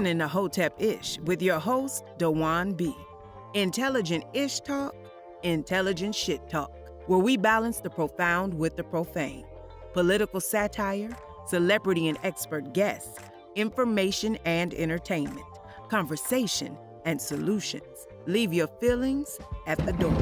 listening to Hotep Ish with your host, Dwann B. Intelligent Ish Talk, intelligent shit talk, where we balance the profound with the profane. Political satire, celebrity and expert guests, information and entertainment, conversation and solutions. Leave your feelings at the door.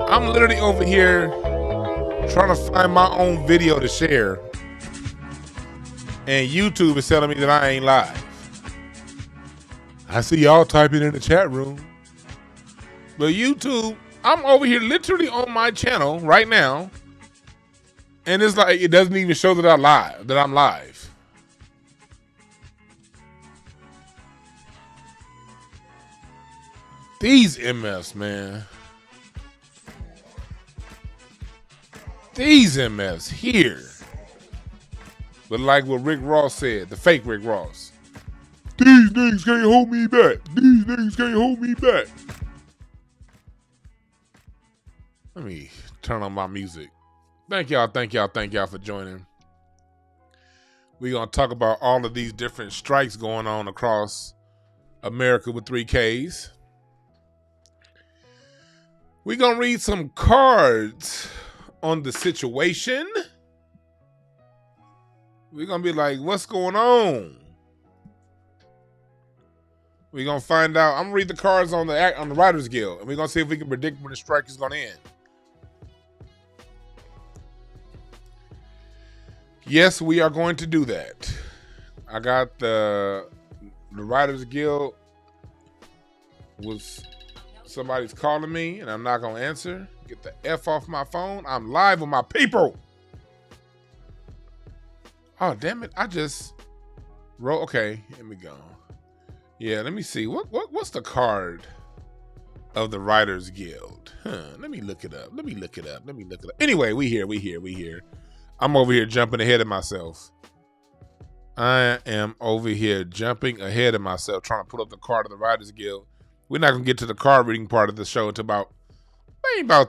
I'm literally over here trying to find my own video to share, and YouTube is telling me that I ain't live. I see y'all typing in the chat room, but YouTube, I'm over here literally on my channel right now, and it's like it doesn't even show that I'm live. These MFs, man. These MFs here. But like what Rick Ross said, the fake Rick Ross. These niggas can't hold me back. These niggas can't hold me back. Let me turn on my music. Thank y'all for joining. We're going to talk about all of these different strikes going on across America with 3 Ks. We're going to read some cards on the situation. We're going to be like, what's going on? We're going to find out. I'm going to read the cards on the Writers Guild, and we're going to see if we can predict when the strike is going to end. Yes, we are going to do that. I got the Writers Guild was... Somebody's calling me and I'm not going to answer. Get the F off my phone. I'm live with my people. Oh, damn it. I just wrote. Okay, here we go. Yeah, let me see. What's the card of the Writers Guild? Let me look it up. Anyway, we here. I'm over here jumping ahead of myself. I am over here jumping ahead of myself, trying to pull up the card of the Writers Guild. We're not going to get to the card reading part of the show until about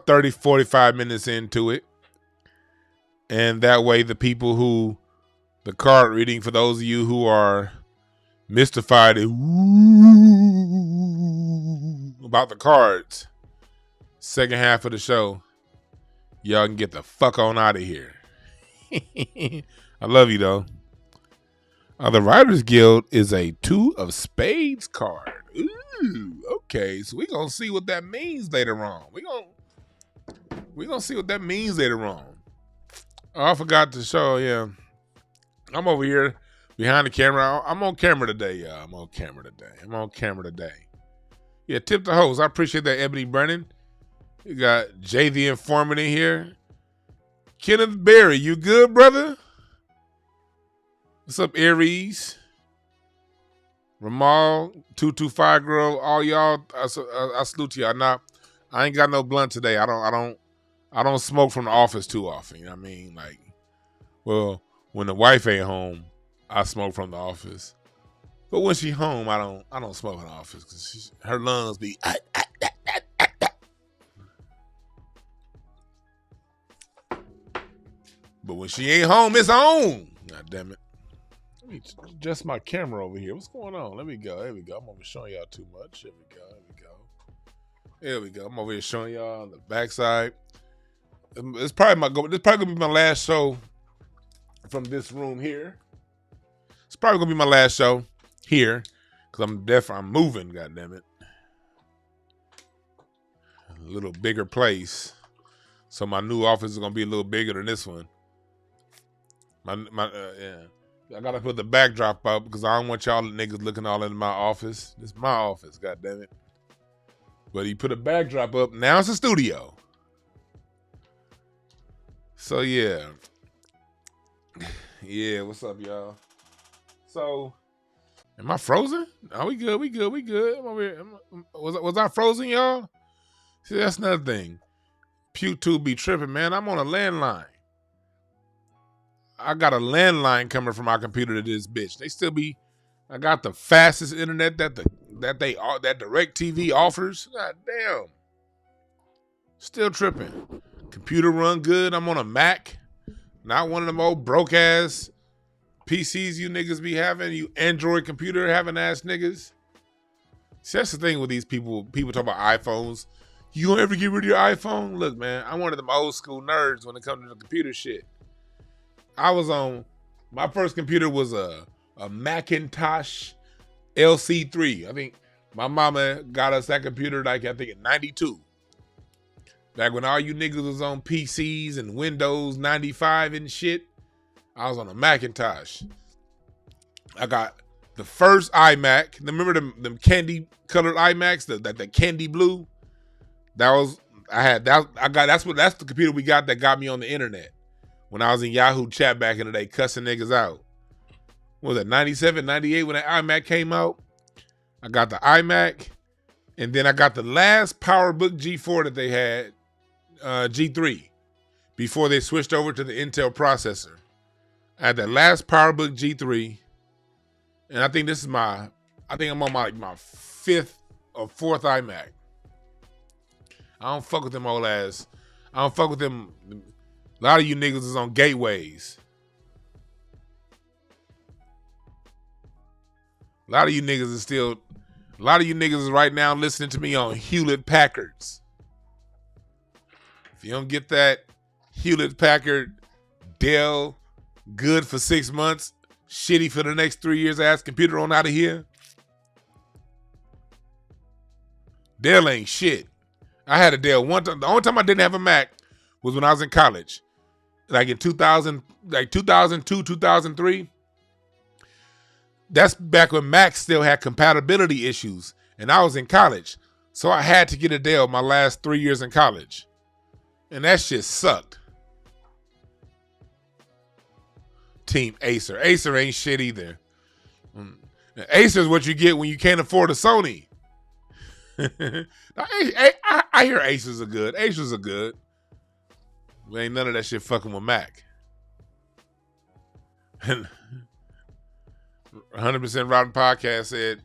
30, 45 minutes into it. And that way the card reading, for those of you who are mystified about the cards, second half of the show, y'all can get the fuck on out of here. I love you though. The Writers Guild is a 2 of Spades card. Ooh, okay, so we're gonna see what that means later on. We're gonna see what that means later on. Oh, I forgot to show, yeah. I'm over here behind the camera. I'm on camera today, y'all. I'm on camera today. Yeah, tip the host. I appreciate that, Ebony Brennan. You got Jay the Informant in here. Kenneth Berry, you good, brother? What's up, Aries? Ramal, 225 girl, all y'all. I salute to y'all. Now, I ain't got no blunt today. I don't smoke from the office too often. You know what I mean? Like, well, when the wife ain't home, I smoke from the office. But when she home, I don't smoke in the office because her lungs be. But when she ain't home, it's on. God damn it. Let me adjust my camera over here. What's going on? Let me go. There we go. I'm over showing y'all too much. There we go. I'm over here showing y'all on the backside. This probably gonna be my last show from this room here. It's probably gonna be my last show here because I'm moving. God damn it. A little bigger place, so my new office is gonna be a little bigger than this one. Yeah. I gotta put the backdrop up because I don't want y'all niggas looking all in my office. This is my office, god damn it. But he put a backdrop up. Now it's a studio. So yeah. Yeah, what's up, y'all? So, am I frozen? Oh, we good. I'm over here. Was I frozen, y'all? See, that's another thing. PewTube be tripping, man. I'm on a landline. I got a landline coming from my computer to this bitch. I got the fastest internet that DirecTV offers. God damn. Still tripping. Computer run good. I'm on a Mac. Not one of them old broke ass PCs you niggas be having. You Android computer having ass niggas. See, that's the thing with these people. People talk about iPhones. You gonna ever get rid of your iPhone? Look, man, I'm one of them old school nerds when it comes to the computer shit. My first computer was a Macintosh LC3. I think my mama got us that computer in 92. Back when all you niggas was on PCs and Windows 95 and shit, I was on a Macintosh. I got the first iMac. Remember them candy colored iMacs, the candy blue? That's the computer we got that got me on the internet. When I was in Yahoo chat back in the day, cussing niggas out. What was that, 97, 98 when the iMac came out? I got the iMac, and then I got the last PowerBook G4 that they had, G3, before they switched over to the Intel processor. I had that last PowerBook G3, and I think I'm on my fifth or fourth iMac. I don't fuck with them old ass. I don't fuck with them. A lot of you niggas is on gateways. A lot of you niggas is right now listening to me on Hewlett Packards. If you don't get that Hewlett Packard Dell good for 6 months, shitty for the next 3 years ass computer on out of here, Dell ain't shit. I had a Dell one time. The only time I didn't have a Mac was when I was in college. Like in 2002, 2003. That's back when Mac still had compatibility issues. And I was in college. So I had to get a Dell my last 3 years in college. And that shit sucked. Team Acer. Acer ain't shit either. Acer is what you get when you can't afford a Sony. I hear Acers are good. Acers are good. But ain't none of that shit fucking with Mac. 100% Rotten Podcast said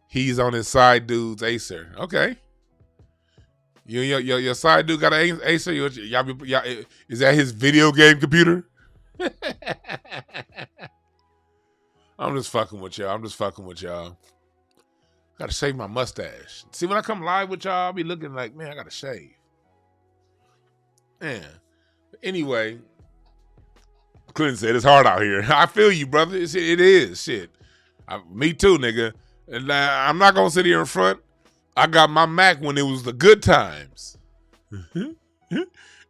he's on his side dude's Acer. Okay. Your side dude got an Acer? Y'all, is that his video game computer? I'm just fucking with y'all. Gotta shave my mustache. See, when I come live with y'all, I'll be looking like, man, I gotta shave. Man. Anyway, Clinton said it's hard out here. I feel you, brother. It is. Shit. Me too, nigga. And I'm not gonna sit here in front. I got my Mac when it was the good times.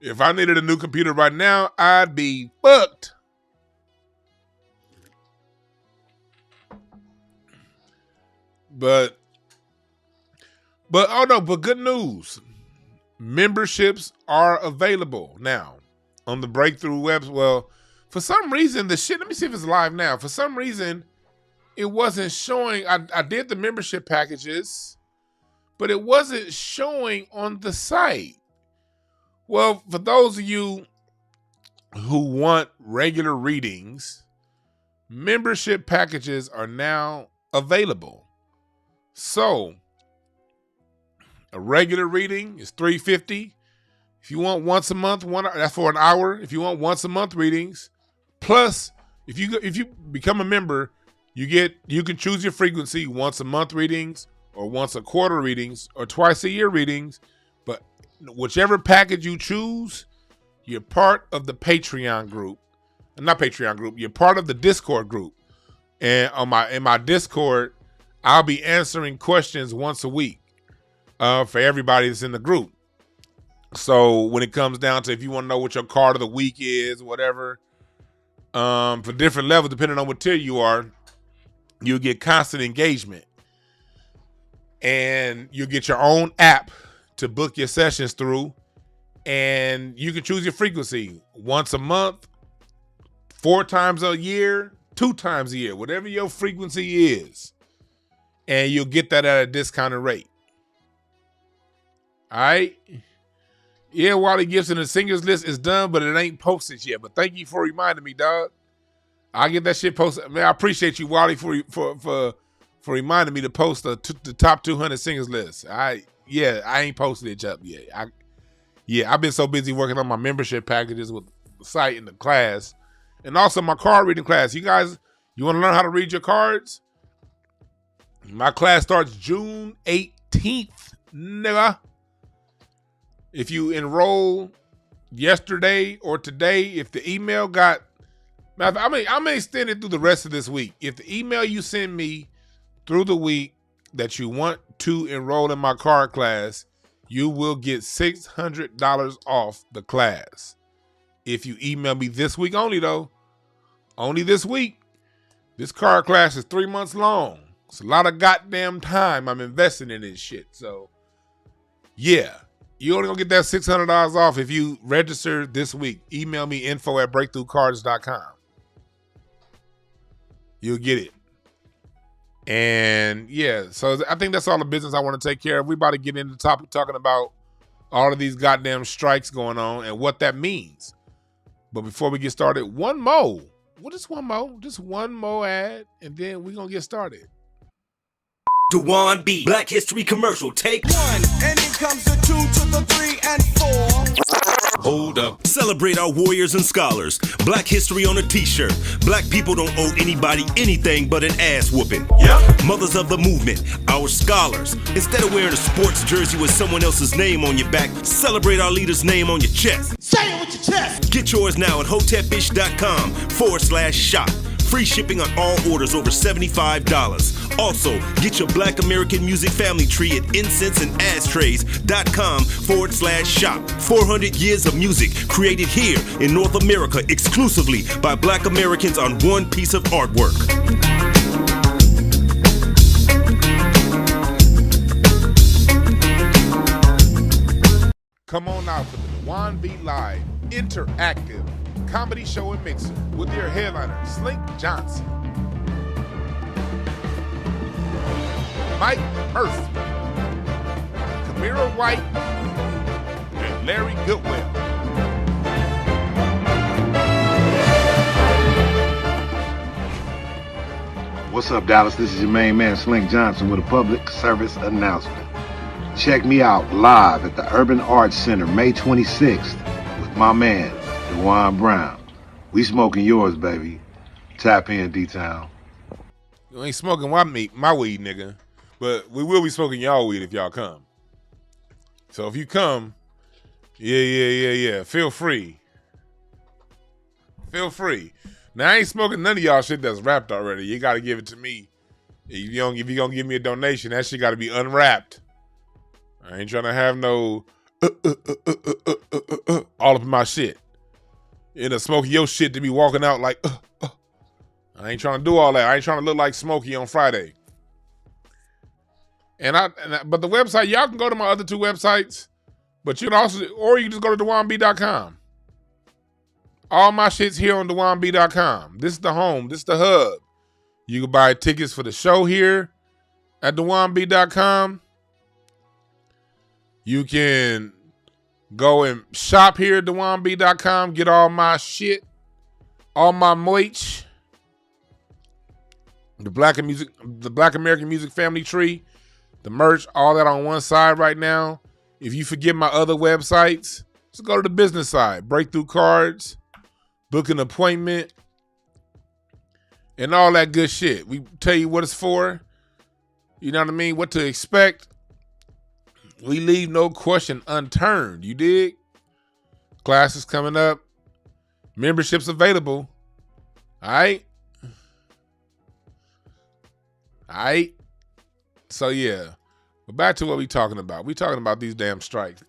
If I needed a new computer right now, I'd be fucked. But good news. Memberships are available now on the Breakthrough webs. Well, for some reason, let me see if it's live now. For some reason, it wasn't showing. I did the membership packages, but it wasn't showing on the site. Well, for those of you who want regular readings, membership packages are now available. So, a regular reading is $350. If you want once a month, that's for an hour. If you want once a month readings, plus if you become a member, you can choose your frequency: once a month readings, or once a quarter readings, or twice a year readings. But whichever package you choose, you're part of the Patreon group. Not Patreon group. You're part of the Discord group, and in my Discord, I'll be answering questions once a week for everybody that's in the group. So when it comes down to if you want to know what your card of the week is, whatever, for different levels, depending on what tier you are, you'll get constant engagement. And you'll get your own app to book your sessions through. And you can choose your frequency: once a month, 4 times a year, 2 times a year, whatever your frequency is. And you'll get that at a discounted rate. All right? Yeah, Wally Gibson, the singers list is done, but it ain't posted yet. But thank you for reminding me, dog. I'll get that shit posted. Man, I appreciate you, Wally, for reminding me to post the top 200 singers list. I ain't posted it up yet. I've been so busy working on my membership packages with the site and the class, and also my card reading class. You guys, you want to learn how to read your cards? My class starts June 18th, nigga. If you enroll yesterday or today, if the email got, I may extend it through the rest of this week. If the email you send me through the week that you want to enroll in my card class, you will get $600 off the class. If you email me this week only, though, only this week. This card class is 3 months long. It's a lot of goddamn time I'm investing in this shit. So, yeah. You only gonna get that $600 off if you register this week. Email me info@breakthroughcards.com. You'll get it. And yeah, so I think that's all the business I want to take care of. We about to get into the topic talking about all of these goddamn strikes going on and what that means. But before we get started, one more. What is one more? Just one more ad, and then we're gonna get started. Dwann B, Black History Commercial, take 1. And here comes the 2 to the 3 and 4. Hold up. Celebrate our warriors and scholars. Black history on a t-shirt. Black people don't owe anybody anything but an ass whooping. Yep. Mothers of the movement, our scholars. Instead of wearing a sports jersey with someone else's name on your back, celebrate our leader's name on your chest. Say it with your chest. Get yours now at hotepish.com/shop. Free shipping on all orders over $75. Also, get your Black American music family tree at incenseandashtrays.com/shop. 400 years of music created here in North America exclusively by Black Americans on one piece of artwork. Come on out for the Dwann B Live interactive comedy show and mixer with your headliner, Slink Johnson, Mike Murphy, Kamira White, and Larry Goodwell. What's up, Dallas? This is your main man, Slink Johnson, with a public service announcement. Check me out live at the Urban Arts Center, May 26th, with my man, Dwann Brown. We smoking yours, baby. Tap in, D-Town. You ain't smoking my weed, nigga. But we will be smoking y'all weed if y'all come. So if you come, yeah. Feel free. Feel free. Now, I ain't smoking none of y'all shit that's wrapped already. You got to give it to me. If you're going to give me a donation, that shit got to be unwrapped. I ain't trying to have no all up in my shit. You know, smoking your shit to be walking out like, I ain't trying to do all that. I ain't trying to look like Smokey on Friday. But the website, y'all can go to my other two websites, but you can also, or you can just go to DwannB.com. All my shit's here on DwannB.com. This is the home. This is the hub. You can buy tickets for the show here at DwannB.com. You can go and shop here at DwannB.com. Get all my shit, all my merch. The Black American Music Family Tree, the merch, all that on one side right now. If you forget my other websites, just go to the business side. Breakthrough Cards, book an appointment, and all that good shit. We tell you what it's for. You know what I mean? What to expect. We leave no question unturned. You dig? Classes coming up. Memberships available. All right? So, yeah. But back to what we talking about. We talking about these damn strikes.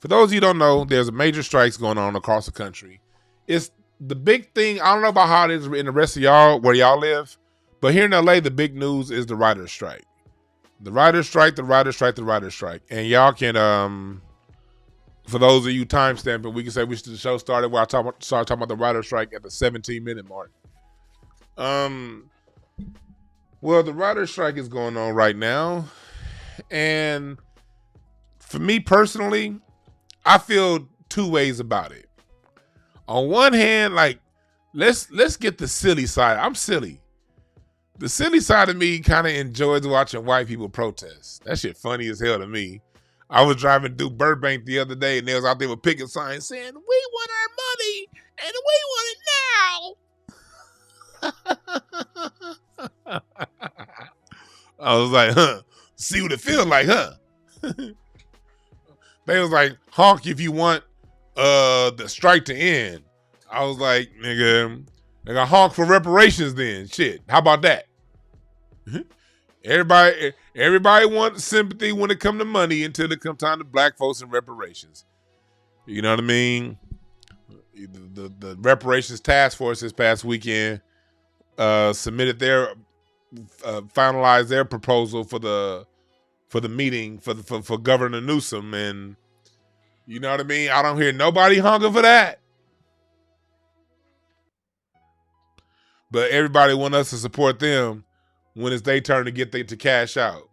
For those of you who don't know, there's major strikes going on across the country. It's the big thing. I don't know about how it is in the rest of y'all, where y'all live. But here in LA, the big news is the writer's strike. The writer's strike. And y'all can, for those of you timestamping, we can say the show started where I started talking about the writer's strike at the 17-minute mark. Well, the writer's strike is going on right now. And for me personally, I feel two ways about it. On one hand, like, let's get the silly side. I'm silly. The silly side of me kind of enjoys watching white people protest. That shit funny as hell to me. I was driving through Burbank the other day, and they was out there with picket signs saying, "We want our money, and we want it now." I was like, see what it feels like, huh? They was like, honk if you want the strike to end. I was like, nigga, honk for reparations then. Shit, how about that? Everybody wants sympathy when it come to money until it come time to black folks and reparations. You know what I mean? The reparations task force this past weekend submitted finalized their proposal for the meeting for Governor Newsom, and you know what I mean? I don't hear nobody honking for that. But everybody want us to support them when it's their turn to get to cash out.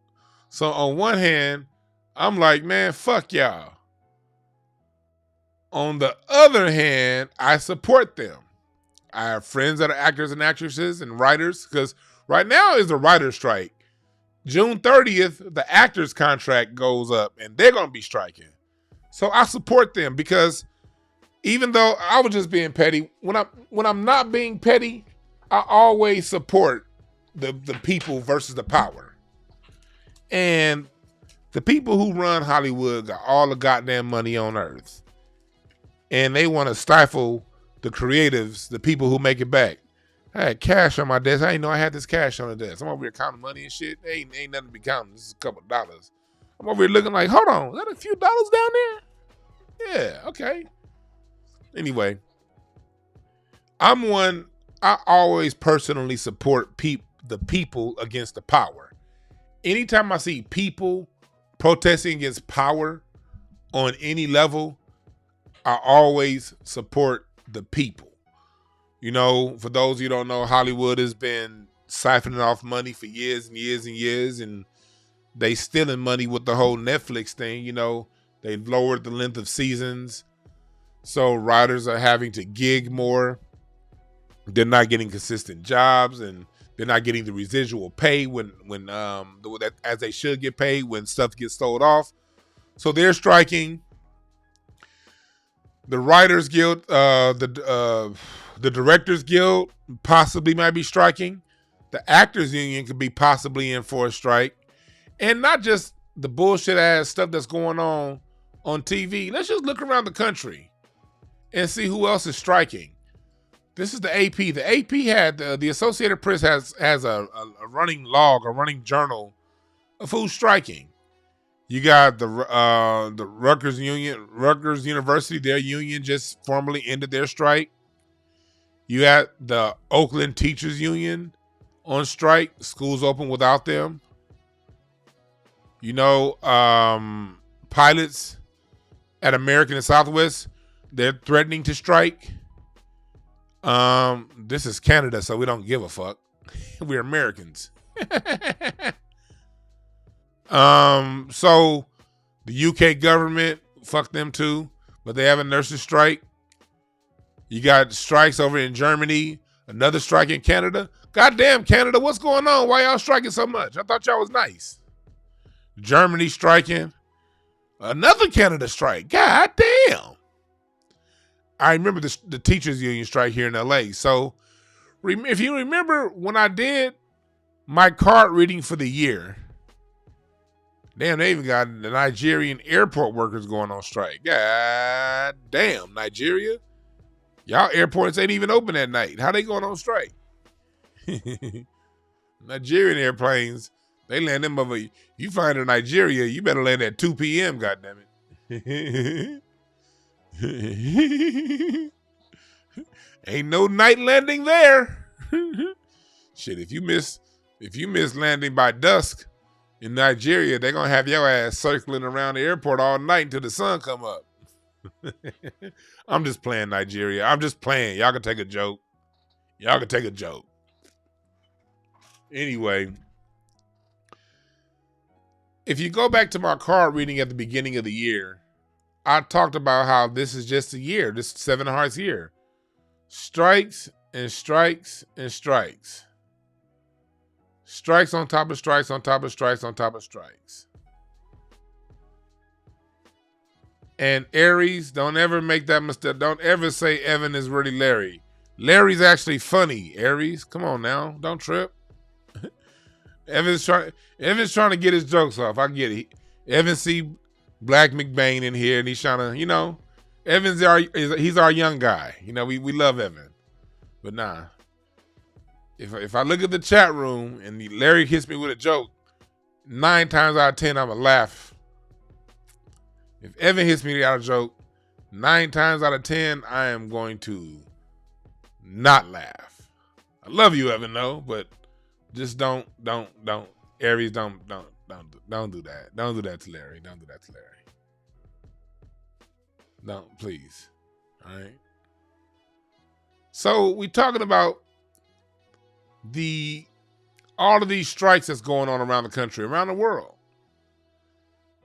So on one hand, I'm like, man, fuck y'all. On the other hand, I support them. I have friends that are actors and actresses and writers, because right now is the writer's strike. June 30th, the actors' contract goes up, and they're going to be striking. So I support them, because even though I was just being petty, when I'm not being petty, I always support the people versus the power. And the people who run Hollywood got all the goddamn money on earth. And they want to stifle the creatives, the people who make it back. I had cash on my desk. I didn't know I had this cash on the desk. I'm over here counting money and shit. Ain't nothing to be counting. This is a couple of dollars. I'm over here looking like, hold on, is that a few dollars down there? Yeah, okay. Anyway, I always personally support the people against the power. Anytime I see people protesting against power on any level, I always support the people. You know, for those of you who don't know, Hollywood has been siphoning off money for years and years and years, and they stealing money with the whole Netflix thing. You know, they lowered the length of seasons, so writers are having to gig more. They're not getting consistent jobs, and They're not getting the residual pay as they should get paid when stuff gets sold off. So they're striking. The Writers Guild, the Directors Guild possibly might be striking. The Actors Union could be possibly in for a strike. And not just the bullshit ass stuff that's going on TV. Let's just look around the country and see who else is striking. This is the AP. The AP had the Associated Press has a running log, a running journal of who's striking. You got the Rutgers University. Their union just formally ended their strike. You got the Oakland Teachers Union on strike. Schools open without them. You know, pilots at American and Southwest, they're threatening to strike. This is Canada, so we don't give a fuck. We're Americans. So the UK government, fuck them too, but they have a nurses strike. You got strikes over in Germany, another strike in Canada. Goddamn Canada, what's going on? Why y'all striking so much? I thought y'all was nice. Germany striking. Another Canada strike. God damn. I remember the teachers union strike here in LA. So if you remember when I did my card reading for the year, damn, they even got the Nigerian airport workers going on strike. God damn, Nigeria. Y'all airports ain't even open at night. How they going on strike? Nigerian airplanes, they land them over. You find in Nigeria, you better land at 2 p.m., goddammit. Ain't no night landing there. Shit, if you miss landing by dusk in Nigeria, they're gonna have your ass circling around the airport all night until the sun come up. I'm just playing, Nigeria. I'm just playing. Y'all can take a joke. Anyway, if you go back to my card reading at the beginning of the year, I talked about how this is just a year, this Seven of Hearts year. Strikes and strikes and strikes. Strikes on top of strikes on top of strikes on top of strikes. And Aries, don't ever make that mistake. Don't ever say Evan is really Larry. Larry's actually funny, Aries. Come on now. Don't trip. Evan's trying to get his jokes off. I get it. Evan see Black McBain in here and he's trying to, you know, he's our young guy. You know, we love Evan. But nah. If I look at the chat room and Larry hits me with a joke, 9 times out of 10 I'ma laugh. If Evan hits me out a joke, 9 times out of 10 I am going to not laugh. I love you, Evan, though, but just don't Aries, don't do that. Don't do that to Larry. Don't do that to Larry. Don't, please. All right. So we talking about all of these strikes that's going on around the country, around the world.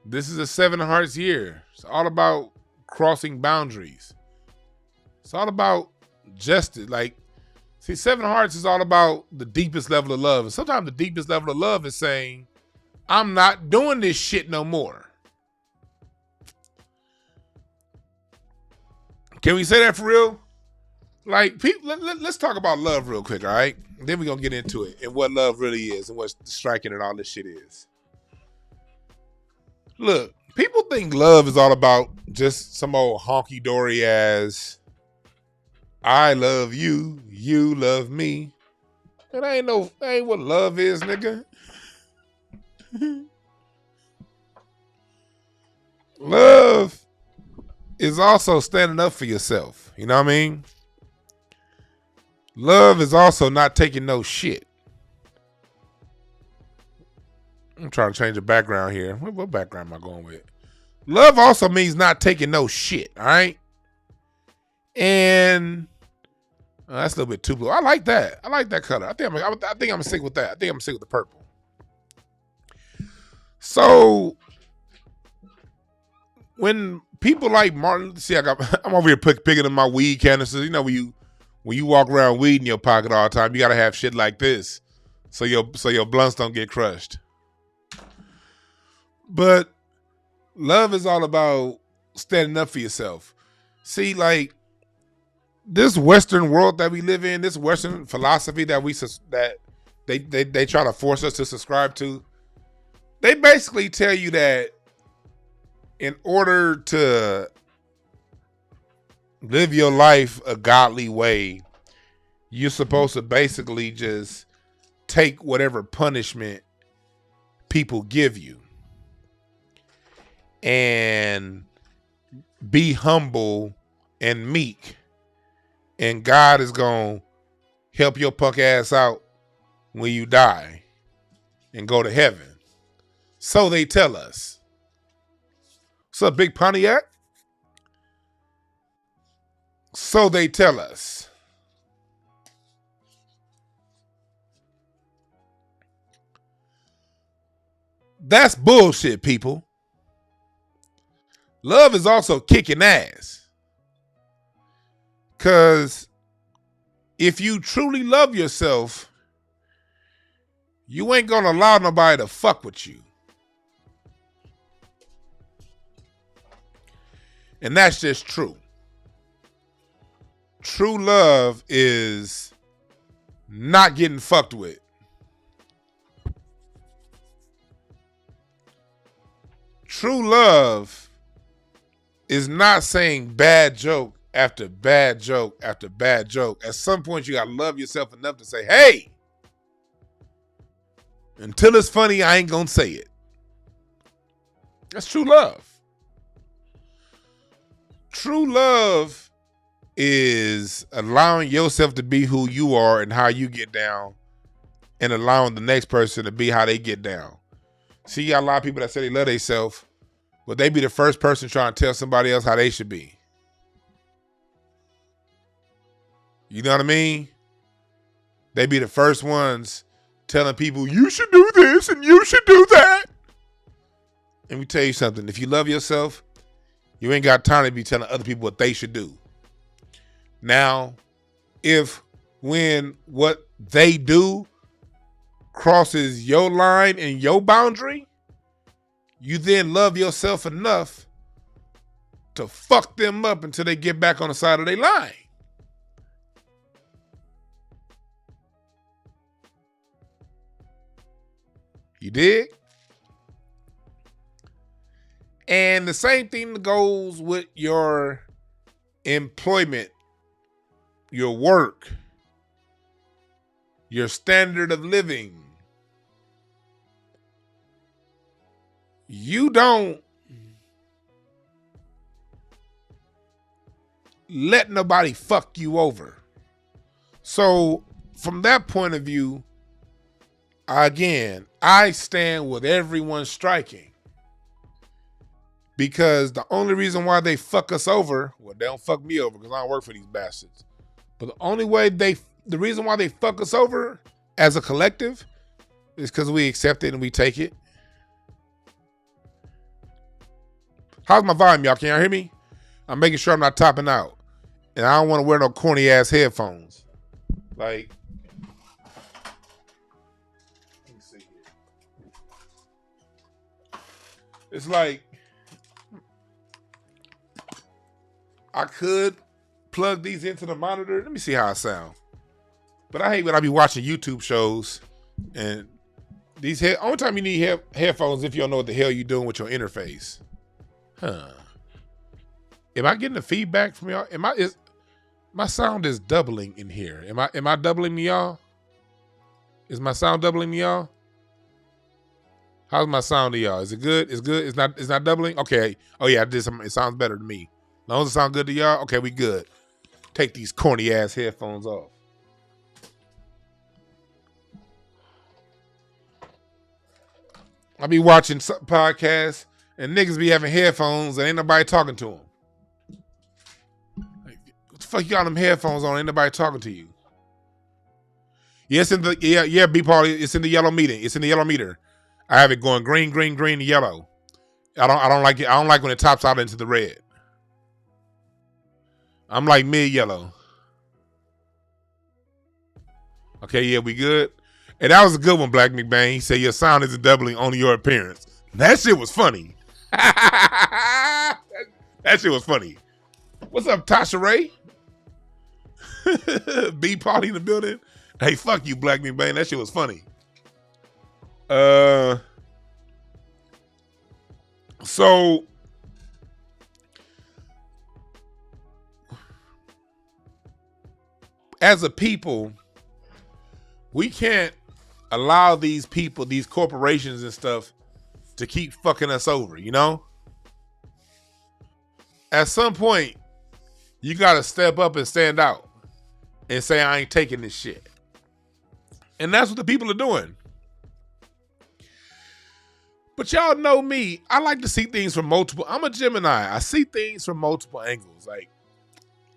This is a Seven of Hearts year. It's all about crossing boundaries. It's all about justice. Like, see, Seven of Hearts is all about the deepest level of love. And sometimes the deepest level of love is saying, I'm not doing this shit no more. Can we say that for real? Like, people, let's talk about love real quick, all right? Then we're going to get into it and what love really is and what striking and all this shit is. Look, people think love is all about just some old honky-dory ass, I love you, you love me. That ain't what love is, nigga. Love is also standing up for yourself. You know what I mean? Love is also not taking no shit. I'm trying to change the background here. What background am I going with? Love also means not taking no shit, all right? And that's a little bit too blue. I like that. I like that color. I think I'm gonna stick with that. I think I'm gonna stick with the purple. So when people like Martin, see, I'm over here picking up my weed canisters. You know, when you walk around weed in your pocket all the time, you gotta have shit like this so your blunts don't get crushed. But love is all about standing up for yourself. See, like this Western world that we live in, this Western philosophy that they try to force us to subscribe to, they basically tell you that in order to live your life a godly way, you're supposed to basically just take whatever punishment people give you and be humble and meek, and God is gonna help your punk ass out when you die and go to heaven. So they tell us. What's up, Big Pontiac? So they tell us. That's bullshit, people. Love is also kicking ass. Because if you truly love yourself, you ain't gonna allow nobody to fuck with you. And that's just true. True love is not getting fucked with. True love is not saying bad joke after bad joke after bad joke. At some point, you gotta love yourself enough to say, hey, until it's funny, I ain't gonna say it. That's true love. True love is allowing yourself to be who you are and how you get down, and allowing the next person to be how they get down. See, you got a lot of people that say they love themselves, but they be the first person trying to tell somebody else how they should be. You know what I mean? They be the first ones telling people, you should do this and you should do that. Let me tell you something. If you love yourself, you ain't got time to be telling other people what they should do. Now, if when what they do crosses your line and your boundary, you then love yourself enough to fuck them up until they get back on the side of their line. You dig? And the same thing goes with your employment, your work, your standard of living. You don't let nobody fuck you over. So from that point of view, again, I stand with everyone striking. Because the only reason why they fuck us over, well, they don't fuck me over because I don't work for these bastards. But the reason why they fuck us over as a collective is because we accept it and we take it. How's my volume, y'all? Can y'all hear me? I'm making sure I'm not topping out. And I don't want to wear no corny ass headphones. Like, let me see here. It's like, I could plug these into the monitor. Let me see how I sound. But I hate when I be watching YouTube shows and these only time you need headphones if you don't know what the hell you're doing with your interface. Huh. Am I getting the feedback from y'all? My sound is doubling in here. Am I doubling me, y'all? Is my sound doubling me, y'all? How's my sound to y'all? Is it good? It's good. It's not doubling? Okay. Oh yeah, it sounds better to me. As long as it sounds good to y'all, okay, we good. Take these corny ass headphones off. I be watching some podcasts and niggas be having headphones and ain't nobody talking to them. Like, what the fuck you got them headphones on? Ain't nobody talking to you. Yes, B Paul, it's in the yellow meter. It's in the yellow meter. I have it going green, green, green, yellow. I don't like it. I don't like when it tops out into the red. I'm like mid yellow. Okay, yeah, we good. And that was a good one, Black McBain. He said your sound isn't doubling on your appearance. That shit was funny. That shit was funny. What's up, Tasha Ray? B Party in the building. Hey, fuck you, Black McBain. That shit was funny. So as a people, we can't allow these people, these corporations and stuff, to keep fucking us over, you know? At some point, you gotta step up and stand out and say, I ain't taking this shit. And that's what the people are doing. But y'all know me, I like to see things from multiple, I'm a Gemini. I see things from multiple angles. Like,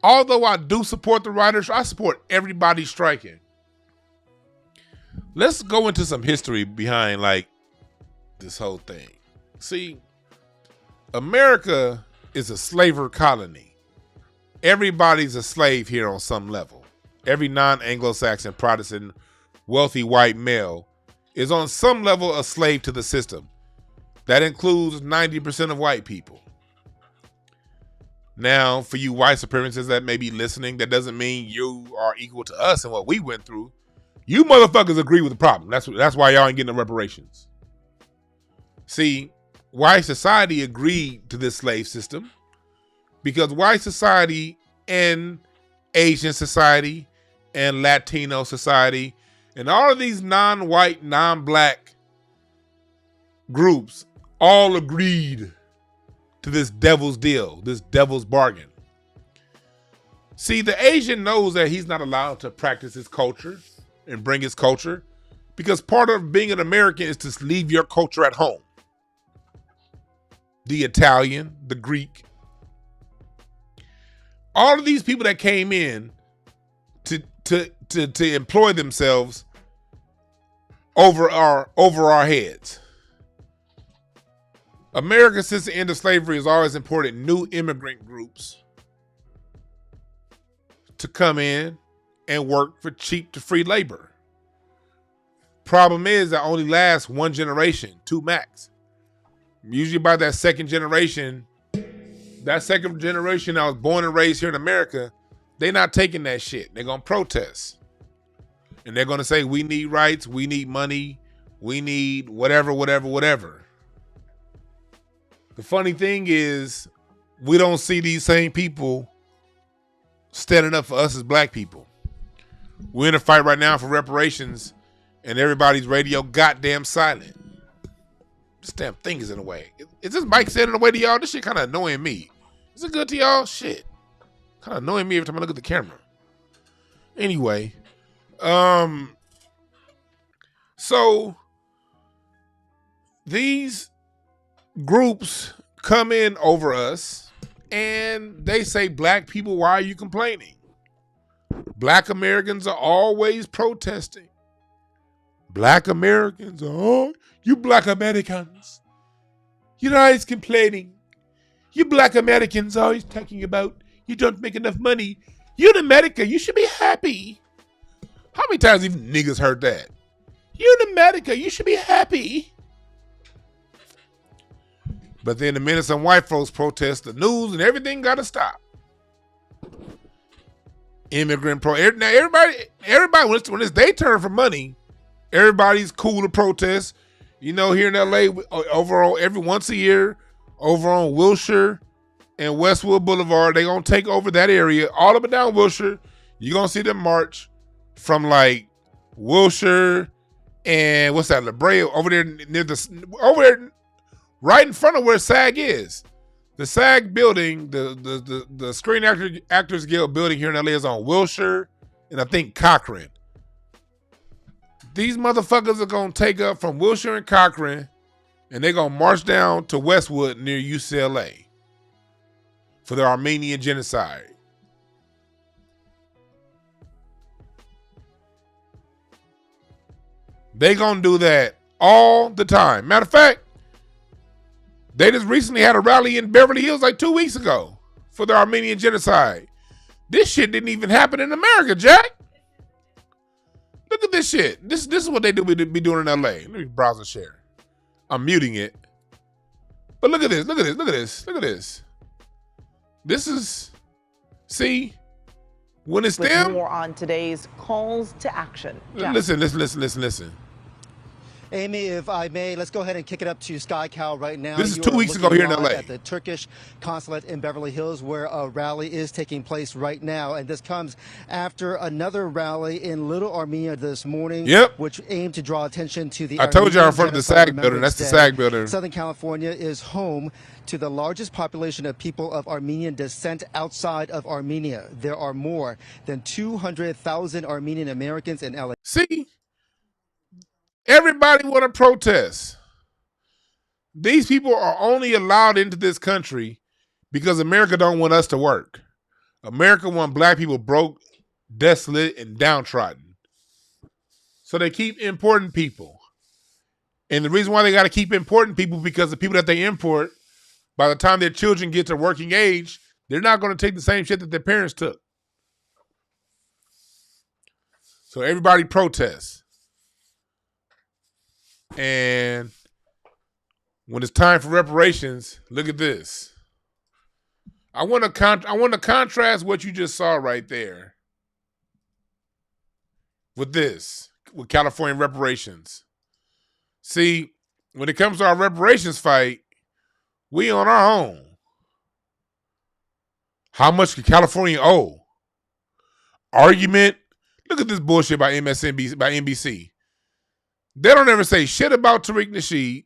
although I do support the writers, I support everybody striking. Let's go into some history behind like this whole thing. See, America is a slaver colony. Everybody's a slave here on some level. Every non-Anglo-Saxon, Protestant, wealthy white male is on some level a slave to the system. That includes 90% of white people. Now, for you white supremacists that may be listening, that doesn't mean you are equal to us and what we went through. You motherfuckers agree with the problem. That's why y'all ain't getting the reparations. See, white society agreed to this slave system because white society and Asian society and Latino society and all of these non-white, non-black groups all agreed to this devil's deal, this devil's bargain. See, the Asian knows that he's not allowed to practice his culture and bring his culture because part of being an American is to leave your culture at home. The Italian, the Greek, all of these people that came in to employ themselves over our heads. America, since the end of slavery, has always imported new immigrant groups to come in and work for cheap to free labor. Problem is that only lasts one generation, two max. Usually by that second generation that was born and raised here in America, they're not taking that shit. They're going to protest. And they're going to say, we need rights, we need money, we need whatever. The funny thing is, we don't see these same people standing up for us as black people. We're in a fight right now for reparations, and everybody's radio goddamn silent. This damn thing is in the way. Is this mic set in the way to y'all? This shit kind of annoying me. Is it good to y'all? Shit. Kind of annoying me every time I look at the camera. Anyway. So these groups come in over us and they say, black people, why are you complaining? Black Americans are always protesting. Black Americans, oh, you black Americans, you're always complaining. You black Americans are always talking about you don't make enough money. You in America, you should be happy. How many times even niggas heard that? You in America, you should be happy. But then the minute some white folks protest, the news and everything got to stop. Immigrant now everybody when it's their turn for money, everybody's cool to protest. You know, here in LA, overall, every once a year, over on Wilshire and Westwood Boulevard, they gonna take over that area, all up and down Wilshire. You're gonna see them march from like Wilshire and what's that, La Brea, over there right in front of where SAG is. The SAG building, the Screen Actors Guild building here in LA is on Wilshire and I think Cochran. These motherfuckers are going to take up from Wilshire and Cochran and they're going to march down to Westwood near UCLA for the Armenian genocide. They going to do that all the time. Matter of fact, they just recently had a rally in Beverly Hills like 2 weeks ago for the Armenian genocide. This shit didn't even happen in America, Jack. The Look at this shit. This is what they be doing in LA. Let me browse and share. I'm muting it. But look at this. Look at this. Look at this. Look at this. This is, see, when it's With them. more on today's calls to action. Jeff. Listen. Amy, if I may, let's go ahead and kick it up to Sky Cow right now. This is You 2 are weeks ago looking here in live LA. At the Turkish consulate in Beverly Hills, where a rally is taking place right now. And this comes after another rally in Little Armenia this morning, which aimed to draw attention to the I told you I'm Armenian from the Genocide SAG building. That's the Remembrance SAG Day. building. Southern California is home to the largest population of people of Armenian descent outside of Armenia. There are more than 200,000 Armenian Americans in LA. See? Everybody want to protest. These people are only allowed into this country because America don't want us to work. America want black people broke, desolate, and downtrodden. So they keep importing people. And the reason why they got to keep importing people because the people that they import, by the time their children get to working age, they're not going to take the same shit that their parents took. So everybody protests. And when it's time for reparations, look at this. I want to contrast what you just saw right there with this, with California reparations. See, when it comes to our reparations fight, we on our own. How much can California owe? Argument. Look at this bullshit by MSNBC, by NBC. They don't ever say shit about Tariq Nasheed.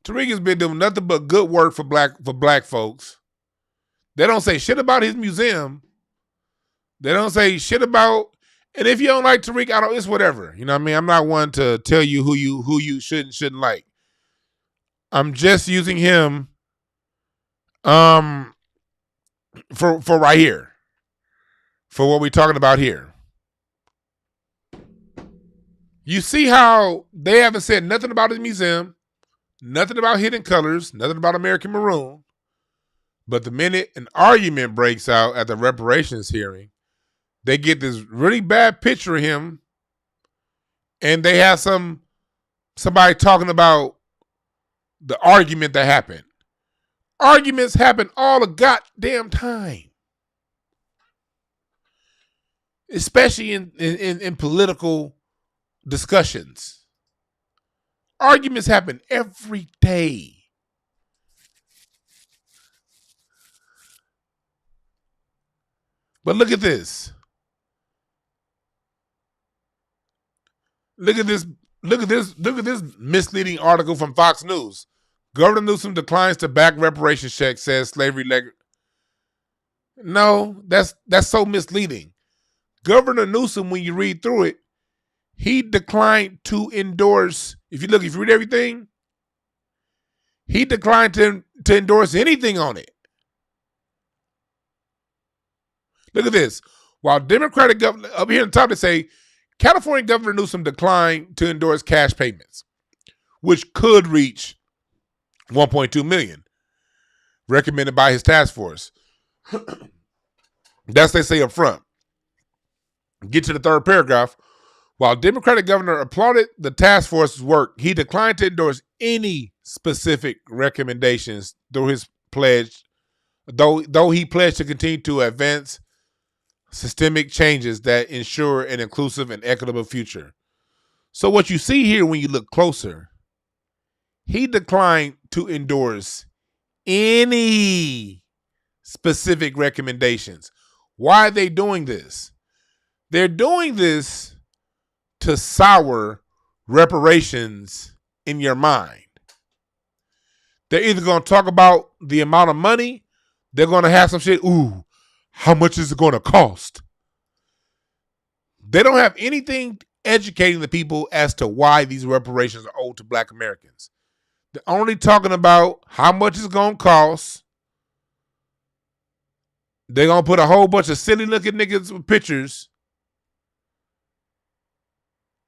Tariq has been doing nothing but good work for black folks. They don't say shit about his museum. They don't say shit about, and if you don't like Tariq, it's whatever. You know what I mean? I'm not one to tell you who you should and shouldn't like. I'm just using him for right here. For what we're talking about here. You see how they haven't said nothing about his museum, nothing about Hidden Colors, nothing about American Maroon. But the minute an argument breaks out at the reparations hearing, they get this really bad picture of him, and they have somebody talking about the argument that happened. Arguments happen all the goddamn time. Especially in political discussions. Arguments happen every day. But look at this. Look at this misleading article from Fox News. Governor Newsom declines to back reparations check, says slavery leg. No, that's so misleading. Governor Newsom, when you read through it, he declined to endorse, if you read everything, he declined to endorse anything on it. Look at this. While Democratic governor, up here on top they say, California Governor Newsom declined to endorse cash payments, which could reach $1.2 million, recommended by his task force. That's they say up front. Get to the third paragraph. While Democratic governor applauded the task force's work, he declined to endorse any specific recommendations through his pledge, though he pledged to continue to advance systemic changes that ensure an inclusive and equitable future. So what you see here when you look closer, he declined to endorse any specific recommendations. Why are they doing this? They're doing this to sour reparations in your mind. They're either going to talk about the amount of money, they're going to have some shit, ooh, how much is it going to cost? They don't have anything educating the people as to why these reparations are owed to Black Americans. They're only talking about how much it's going to cost. They're going to put a whole bunch of silly looking niggas with pictures.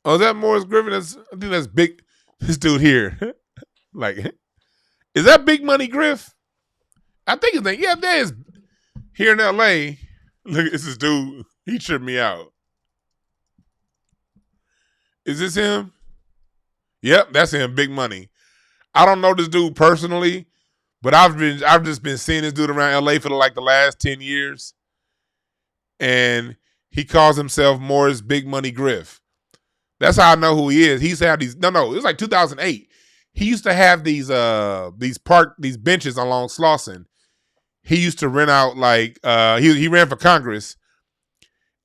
Oh, is that Morris Griffin? I think that's big. This dude here. Like, is that Big Money Griff? I think his name. Yeah, that is here in LA. Look, it's this dude. He tripped me out. Is this him? Yep, that's him. Big Money. I don't know this dude personally, but I've just been seeing this dude around LA for like the last 10 years. And he calls himself Morris Big Money Griff. That's how I know who he is. He used to have these. No, it was like 2008. He used to have these benches along Slauson. He used to rent out like he ran for Congress,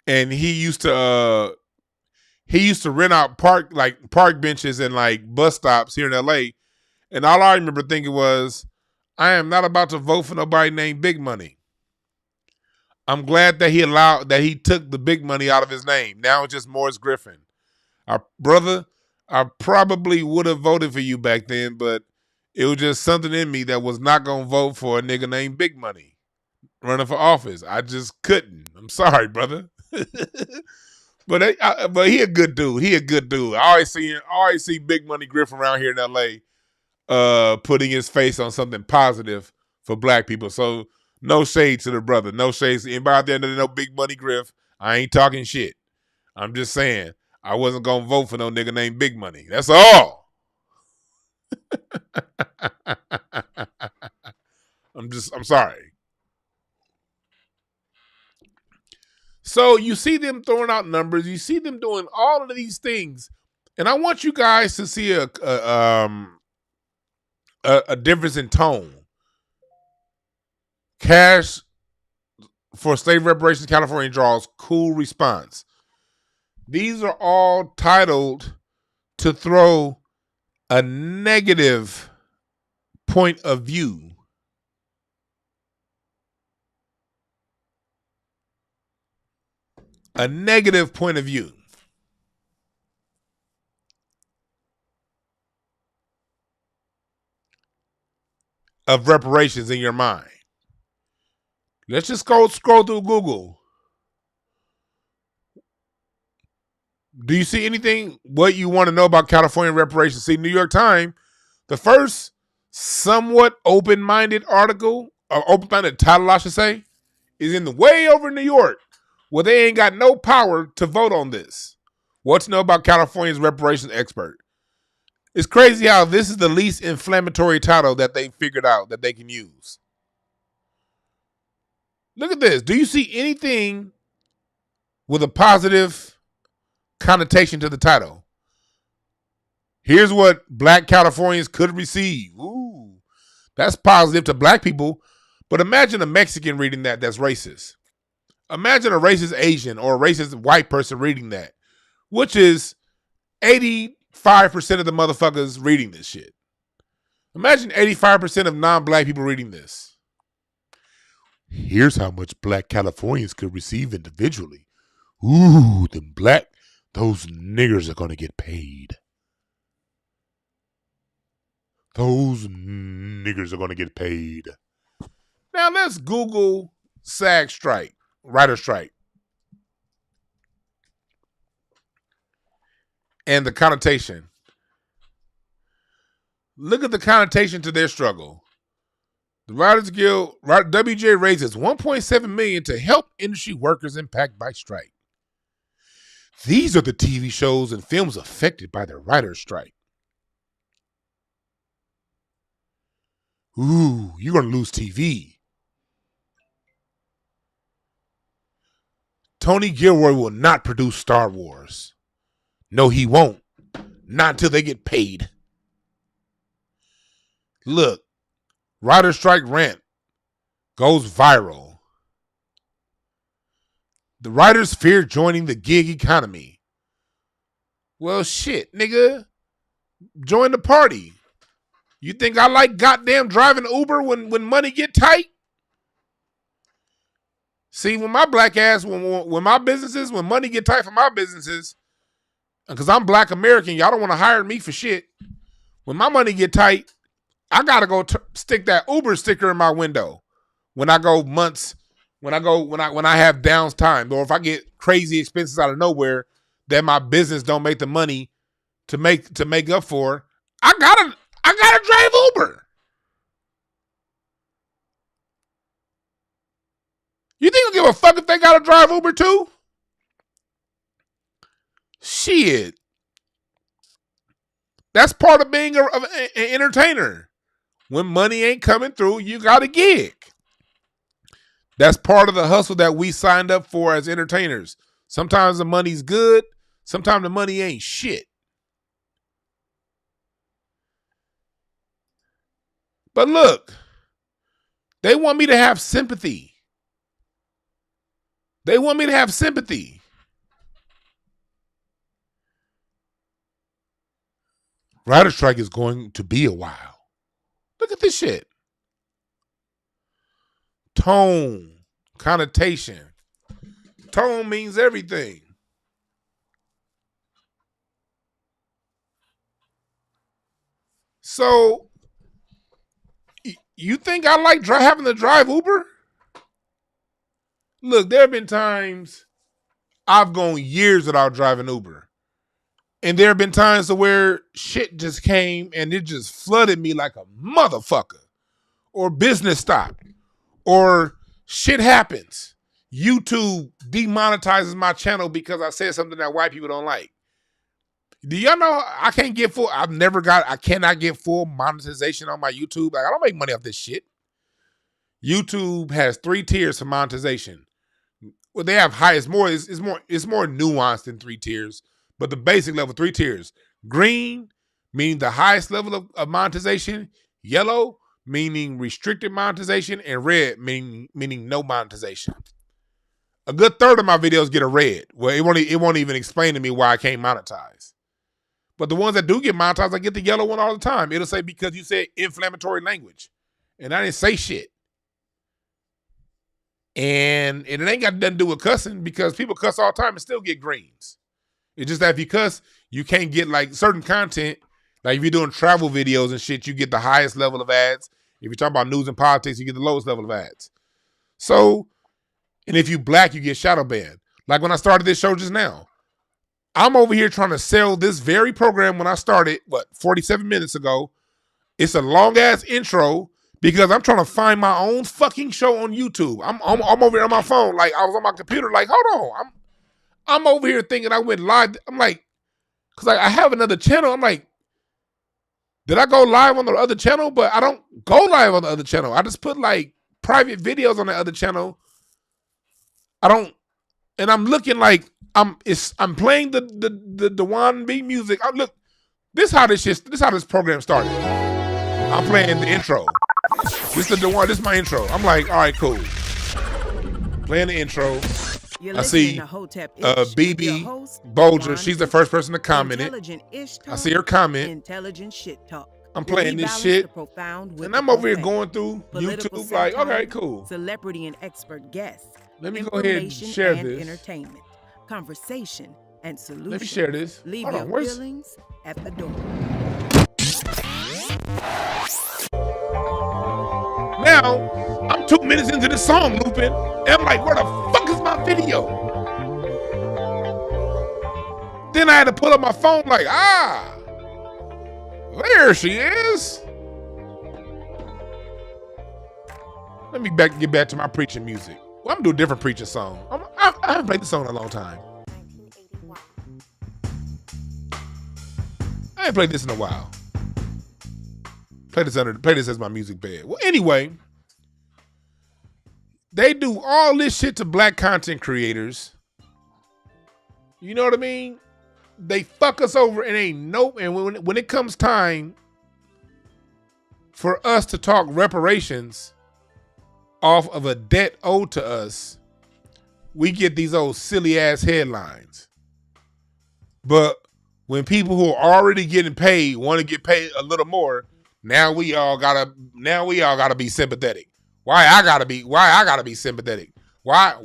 and he used to rent out park benches and like bus stops here in LA. And all I remember thinking was, I am not about to vote for nobody named Big Money. I'm glad that he took the Big Money out of his name. Now it's just Morris Griffin. Our brother, I probably would have voted for you back then, but it was just something in me that was not going to vote for a nigga named Big Money running for office. I just couldn't. I'm sorry, brother. But he a good dude. He a good dude. I always see Big Money Griff around here in LA putting his face on something positive for black people. So no shade to the brother. No shade to anybody out there that know Big Money Griff. I ain't talking shit. I'm just saying I wasn't going to vote for no nigga named Big Money. That's all. I'm sorry. So you see them throwing out numbers. You see them doing all of these things. And I want you guys to see a difference in tone. Cash for slave reparations, California draws cool response. These are all titled to throw a negative point of view. A negative point of view. Of reparations in your mind. Let's just scroll through Google. Do you see anything what you want to know about California reparations? See, New York Times, the first somewhat open-minded article, or open-minded title, I should say, is in the way over New York, where they ain't got no power to vote on this. What to know about California's reparations expert? It's crazy how this is the least inflammatory title that they figured out that they can use. Look at this. Do you see anything with a positive connotation to the title? Here's what black Californians could receive. Ooh, that's positive to black people. But imagine a Mexican reading that's racist. Imagine a racist Asian or a racist white person reading that, which is 85% of the motherfuckers reading this shit. Imagine 85% of non-black people reading this. Here's how much black Californians could receive individually. Ooh, those niggers are going to get paid. Those niggers are going to get paid. Now let's Google SAG strike, writer strike. And the connotation. Look at the connotation to their struggle. The Writers Guild, WJ raises $1.7 million to help industry workers impacted by strike. These are the TV shows and films affected by the writer's strike. Ooh, you're going to lose TV. Tony Gilroy will not produce Star Wars. No, he won't. Not until they get paid. Look, writer's strike rant goes viral. The writers fear joining the gig economy. Well, shit, nigga. Join the party. You think I like goddamn driving Uber when money get tight? See, when my black ass, when my businesses, when money get tight for my businesses, because I'm black American, y'all don't want to hire me for shit. When my money get tight, I gotta go stick that Uber sticker in my window when I go months, when I have downtime, or if I get crazy expenses out of nowhere that my business don't make the money to make up for. I gotta drive Uber. You think I'll give a fuck if they gotta drive Uber too? Shit. That's part of being an entertainer. When money ain't coming through, you got a gig. That's part of the hustle that we signed up for as entertainers. Sometimes the money's good. Sometimes the money ain't shit. But look, they want me to have sympathy. They want me to have sympathy. Writer strike is going to be a while. Look at this shit. Tone, connotation. Tone means everything. So, you think I like having to drive Uber? Look, there have been times I've gone years without driving Uber. And there have been times where shit just came and it just flooded me like a motherfucker. Or business stopped. Or shit happens. YouTube demonetizes my channel because I said something that white people don't like. Do y'all know I can't get full? I cannot get full monetization on my YouTube. Like, I don't make money off this shit. YouTube has 3 tiers for monetization. Well, they have high. It's more nuanced than 3 tiers. But the basic level, 3 tiers. Green, meaning the highest level of monetization. Yellow, meaning restricted monetization. And red, meaning no monetization. A good third of my videos get a red. Well, it won't even explain to me why I can't monetize. But the ones that do get monetized, I get the yellow one all the time. It'll say because you said inflammatory language. And I didn't say shit. And it ain't got nothing to do with cussing because people cuss all the time and still get greens. It's just that if you cuss, you can't get like certain content. Like if you're doing travel videos and shit, you get the highest level of ads. If you're talking about news and politics, you get the lowest level of ads. So, and if you black, you get shadow banned. Like when I started this show just now. I'm over here trying to sell this very program when I started, 47 minutes ago. It's a long-ass intro because I'm trying to find my own fucking show on YouTube. I'm over here on my phone. Like, I was on my computer like, hold on. I'm over here thinking I went live. I'm like, because I have another channel. I'm like, did I go live on the other channel? But I don't go live on the other channel. I just put like private videos on the other channel. And I'm looking like I'm playing the Dwann B music. This how this program started. I'm playing the intro. This is my intro. I'm like, all right, cool. Playing the intro. I see BB Bolger. She's the first person to comment it. I see her comment. Intelligent shit talk. I'm playing this shit. And I'm over here going through YouTube like, okay, cool. Celebrity and expert guests. Let me go ahead and share this. Entertainment, conversation, and solutions. Let me share this. Leave your feelings at the door. Now, I'm 2 minutes into this song looping, and I'm like, where the fuck is my video? Then I had to pull up my phone like, there she is. Let me get back to my preaching music. Well, I'm gonna do a different preacher song. I haven't played this song in a long time. I ain't played this in a while. Play this as my music bed. Well, anyway, they do all this shit to black content creators. You know what I mean? They fuck us over and and when it comes time for us to talk reparations off of a debt owed to us, we get these old silly ass headlines. But when people who are already getting paid want to get paid a little more, now we all gotta be sympathetic. Why I gotta be sympathetic? Why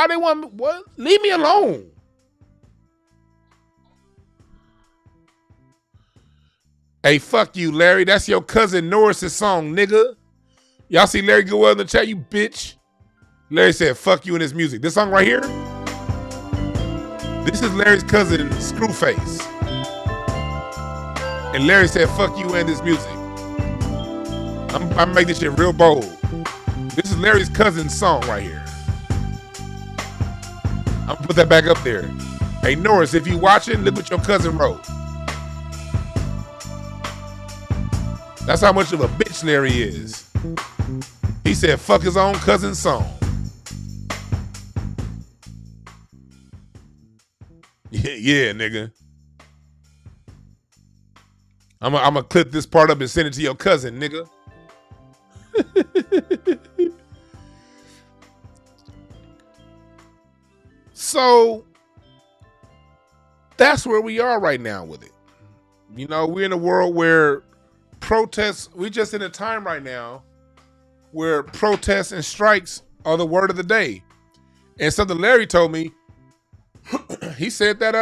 they want what? Leave me alone. Hey, fuck you, Larry. That's your cousin Norris's song, nigga. Y'all see Larry go well in the chat, you bitch. Larry said, fuck you in his music. This song right here, this is Larry's cousin, Screwface. And Larry said, fuck you and this music. I'm making this shit real bold. This is Larry's cousin's song right here. I'm gonna put that back up there. Hey, Norris, if you watching, look what your cousin wrote. That's how much of a bitch Larry is. He said, fuck his own cousin's song. Yeah, nigga. I'm gonna clip this part up and send it to your cousin, nigga. So that's where we are right now with it. You know, we're in a world where protests, we're just in a time right now where protests and strikes are the word of the day. And something Larry told me, he said that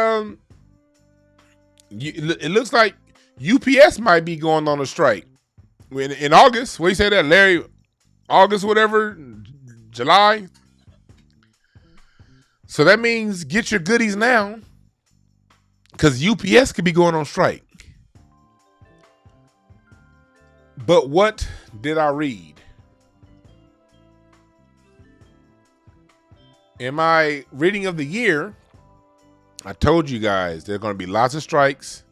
it looks like UPS might be going on a strike in August. What he said that, Larry? August, whatever, July. So that means get your goodies now, because UPS could be going on strike. But what did I read? In my reading of the year, I told you guys there are going to be lots of strikes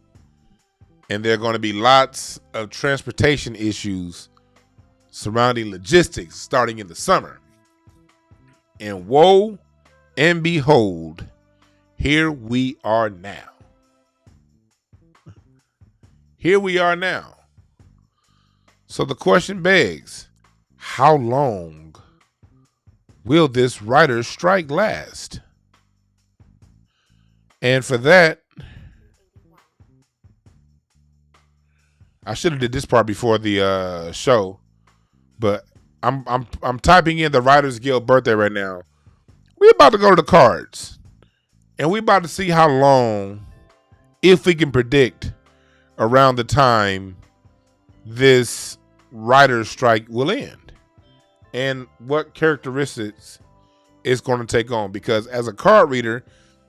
and there are going to be lots of transportation issues surrounding logistics starting in the summer. And woe and behold, here we are now. Here we are now. So the question begs, how long will this writer's strike last? And for that, I should have did this part before the show, but I'm typing in the Writers Guild birthday right now. We're about to go to the cards, and we're about to see how long, if we can predict around the time this writer's strike will end, and what characteristics it's going to take on. Because as a card reader,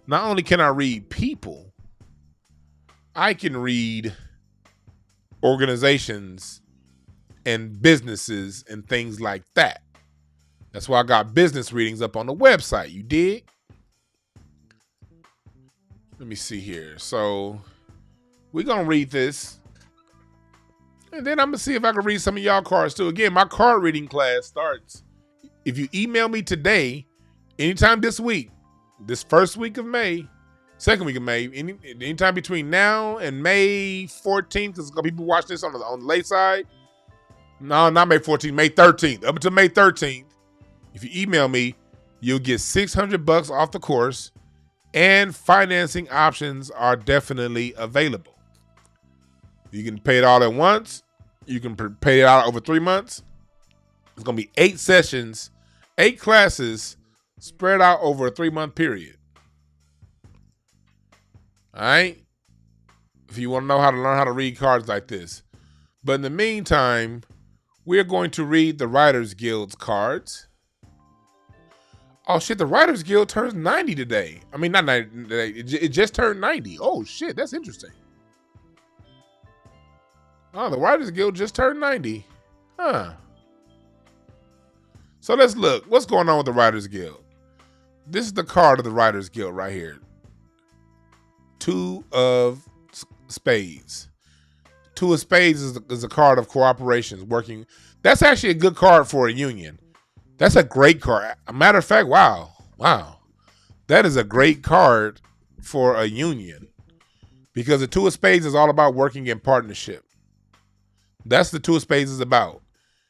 not only can I read people, I can read organizations and businesses and things like that. That's why I got business readings up on the website. You dig? Let me see here. So we're going to read this. And then I'm going to see if I can read some of y'all cards too. Again, my card reading class starts. If you email me today, anytime this week, this first week of May, second week of May, anytime between now and May 14th, because people watch this on the late side. No, not May 14th, May 13th. Up until May 13th, if you email me, you'll get $600 off the course, and financing options are definitely available. You can pay it all at once. You can pay it out over 3 months. It's going to be 8 sessions, 8 classes spread out over a 3-month period. All right? If you want to know how to learn how to read cards like this. But in the meantime, we're going to read the Writers Guild's cards. Oh, shit, the Writers Guild turns 90 today. I mean, not 90 today. It just turned 90. Oh, shit, that's interesting. Oh, the Writers Guild just turned 90. Huh. So let's look. What's going on with the Writers Guild? This is the card of the Writers Guild right here. 2 of Spades. 2 of Spades is a card of cooperations, working. That's actually a good card for a union. That's a great card. A matter of fact, wow. That is a great card for a union, because the 2 of Spades is all about working in partnership. That's the 2 of Spades is about.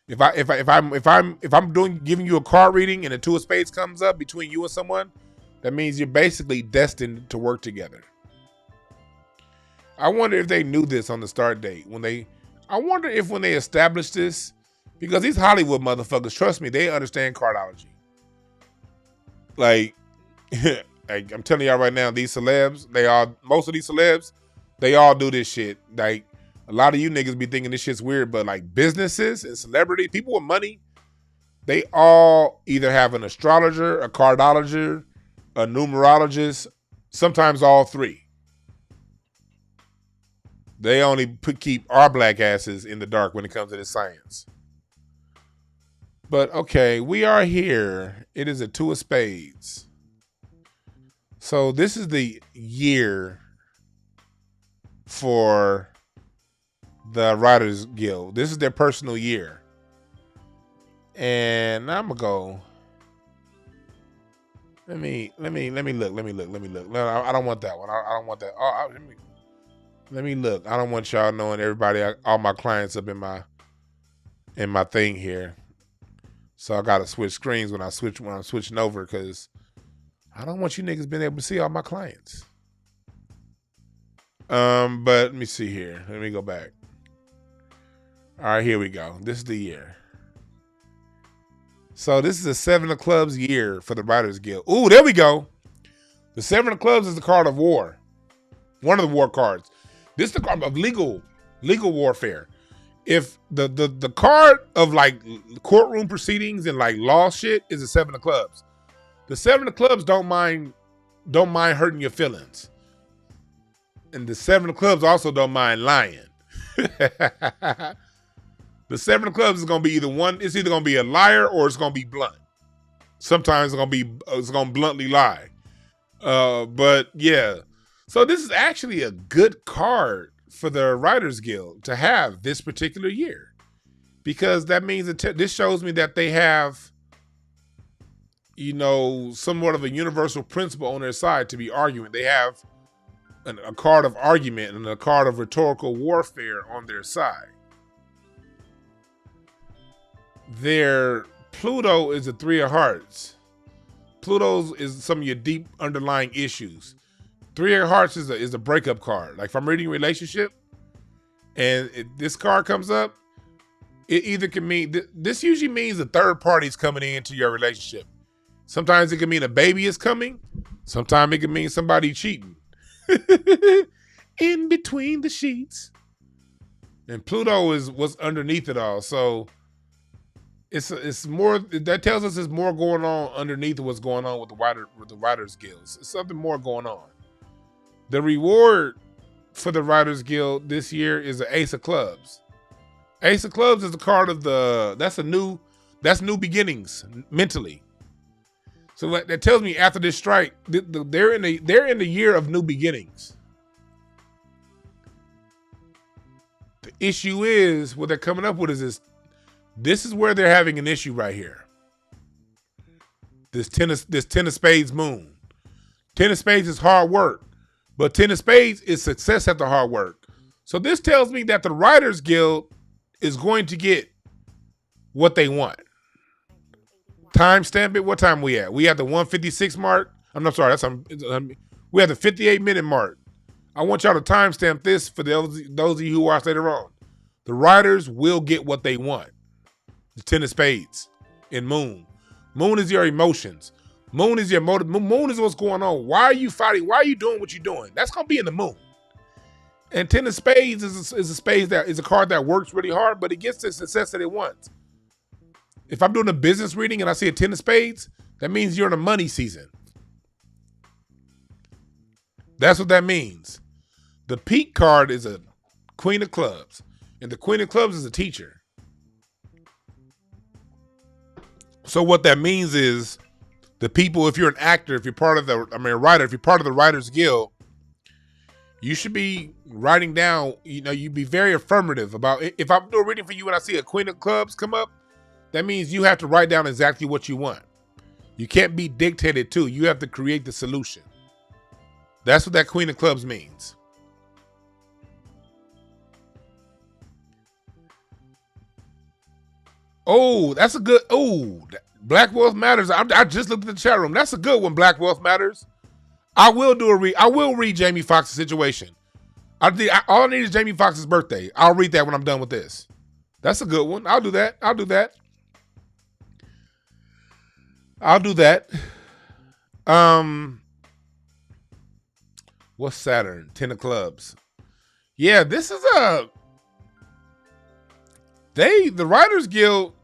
If I'm giving you a card reading and the 2 of Spades comes up between you and someone, that means you're basically destined to work together. I wonder if they knew this on the start date. I wonder if when they established this, because these Hollywood motherfuckers, trust me, they understand cardology. Like, I'm telling y'all right now, these celebs, most of these celebs, they all do this shit. Like, a lot of you niggas be thinking this shit's weird, but like businesses and celebrities, people with money, they all either have an astrologer, a cardologist, a numerologist, sometimes all 3. They only keep our black asses in the dark when it comes to this science. But okay, we are here. It is a 2 of Spades. So this is the year for the Writers Guild. This is their personal year. And I'm gonna go. Let me look. No, I don't want that one. I don't want that. Let me look. I don't want y'all knowing everybody, all my clients up in my thing here. So I gotta switch screens when I'm switching over, because I don't want you niggas being able to see all my clients. But let me see here. Let me go back. All right, here we go. This is the year. So this is the Seven of Clubs year for the Writers Guild. Ooh, there we go. The Seven of Clubs is the card of war. One of the war cards. This is the card of legal warfare. If the card of like courtroom proceedings and like law shit is the Seven of Clubs. The Seven of Clubs don't mind hurting your feelings. And the Seven of Clubs also don't mind lying. The Seven of Clubs is gonna be it's either gonna be a liar or it's gonna be blunt. Sometimes it's gonna bluntly lie. But yeah. So this is actually a good card for the Writers Guild to have this particular year, because that means that this shows me that they have, somewhat of a universal principle on their side to be arguing. They have a card of argument and a card of rhetorical warfare on their side. Their Pluto is the Three of Hearts. Pluto is some of your deep underlying issues. Three of Hearts is a breakup card. Like if I'm reading a relationship and this card comes up, it either can mean, this usually means the third party's coming into your relationship. Sometimes it can mean a baby is coming. Sometimes it can mean somebody cheating. In between the sheets. And Pluto is what's underneath it all. So it's more, that tells us there's more going on underneath of what's going on with the Writers Guild. It's something more going on. The reward for the Writers Guild this year is the Ace of Clubs. Ace of Clubs is the card of that's new beginnings mentally. So that tells me after this strike, they're in the year of new beginnings. The issue is what they're coming up with is this is where they're having an issue right here. This ten of spades moon. 10 of spades is hard work, but 10 of spades is success after hard work. So this tells me that the Writers Guild is going to get what they want. Timestamp it. What time we at? We at the 156 mark. I'm sorry. We at the 58-minute mark. I want y'all to timestamp this for those of you who watch later on. The writers will get what they want. The 10 of spades in Moon. Moon is your emotions. Moon is your motive. Moon is what's going on. Why are you fighting? Why are you doing what you're doing? That's gonna be in the Moon. And 10 of spades is a card that works really hard, but it gets the success that it wants. If I'm doing a business reading and I see a 10 of spades, that means you're in a money season. That's what that means. The peak card is a Queen of Clubs, and the Queen of Clubs is a teacher. So what that means is the people, if you're an actor, if you're part of a writer, if you're part of the Writers Guild, you should be writing down, you be very affirmative about it. If I'm doing a reading for you and I see a Queen of Clubs come up, that means you have to write down exactly what you want. You can't be dictated to. You have to create the solution. That's what that Queen of Clubs means. Oh, that's a good, Black Wealth Matters. I just looked at the chat room. That's a good one, Black Wealth Matters. I will read Jamie Foxx's situation. All I need is Jamie Foxx's birthday. I'll read that when I'm done with this. That's a good one. I'll do that. What's Saturn? 10 of Clubs. Yeah, this is the Writers Guild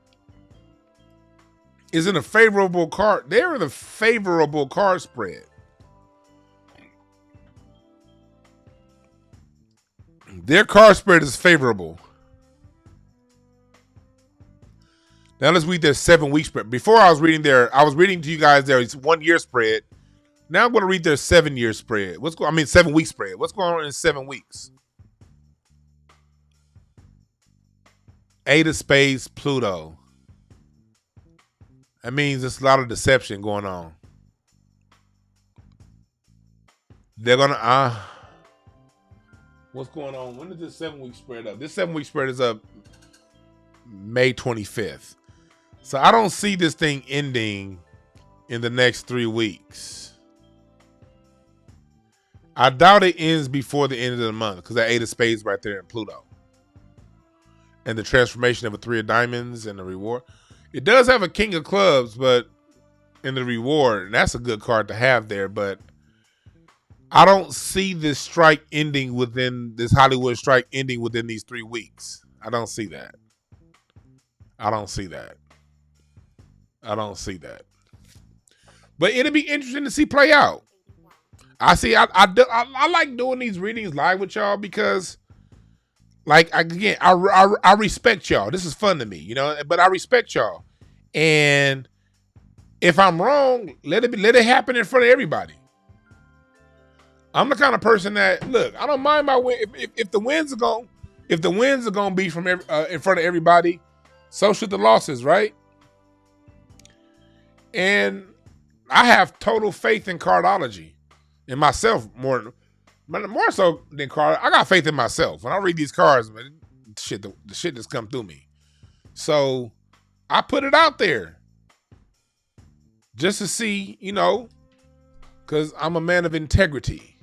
is in a favorable card. They're in a favorable card spread. Their card spread is favorable. Now let's read their 7-week spread. Before I was reading to you guys their 1 year spread. Now I'm going to read their 7-year spread. 7-week spread. What's going on in 7 weeks? 8 of spades, Pluto. That means there's a lot of deception going on. They're going to, what's going on? When is this 7-week spread up? This 7-week spread is up May 25th. So I don't see this thing ending in the next 3 weeks. I doubt it ends before the end of the month because that 8 of spades right there in Pluto. And the transformation of a 3 of diamonds and the reward. It does have a king of clubs, but in the reward, and that's a good card to have there, but I don't see this strike ending within this Hollywood strike ending within these 3 weeks. I don't see that. I don't see that. I don't see that. But it'll be interesting to see play out. I like doing these readings live with y'all because, like, I respect y'all. This is fun to me, you know. But I respect y'all, and if I'm wrong, let it happen in front of everybody. I'm the kind of person that, look, I don't mind my win. If the wins are gonna be from in front of everybody, so should the losses, right? And I have total faith in cardology, in myself more so than card. I got faith in myself. When I read these cards, man, the shit that's come through me. So I put it out there just to see, you know, because I'm a man of integrity.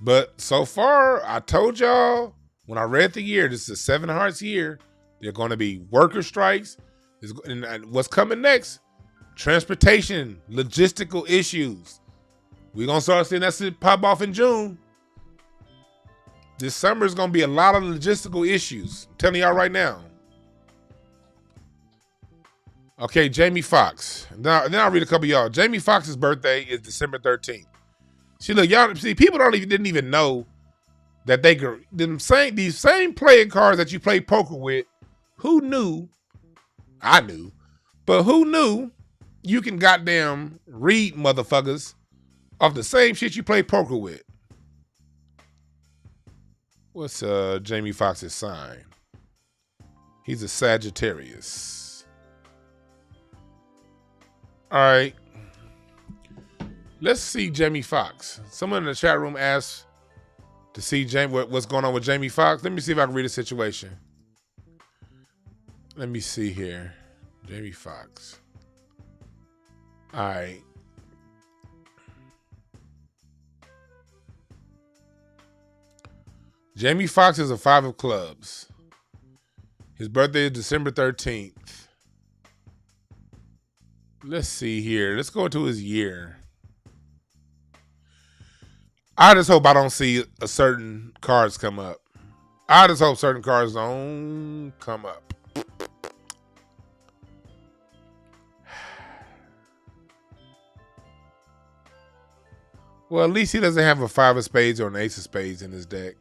But so far, I told y'all when I read the year, this is a 7 of hearts year. There are going to be worker strikes. And what's coming next? Transportation, logistical issues. We're going to start seeing that shit pop off in June. This summer is going to be a lot of logistical issues. I'm telling y'all right now. Okay, Jamie Foxx. Now, then I'll read a couple of y'all. Jamie Foxx's birthday is December 13th. See, look, y'all see, people didn't even know that these same playing cards that you play poker with. Who knew? I knew, but who knew you can goddamn read motherfuckers off the same shit you play poker with? What's Jamie Foxx's sign? He's a Sagittarius. All right. Let's see Jamie Foxx. Someone in the chat room asked to see what's going on with Jamie Foxx. Let me see if I can read a situation. Let me see here. Jamie Foxx. All right. Jamie Foxx is a 5 of clubs. His birthday is December 13th. Let's see here. Let's go into his year. I just hope I don't see certain cards come up. I just hope certain cards don't come up. Well, at least he doesn't have a 5 of spades or an ace of spades in his deck.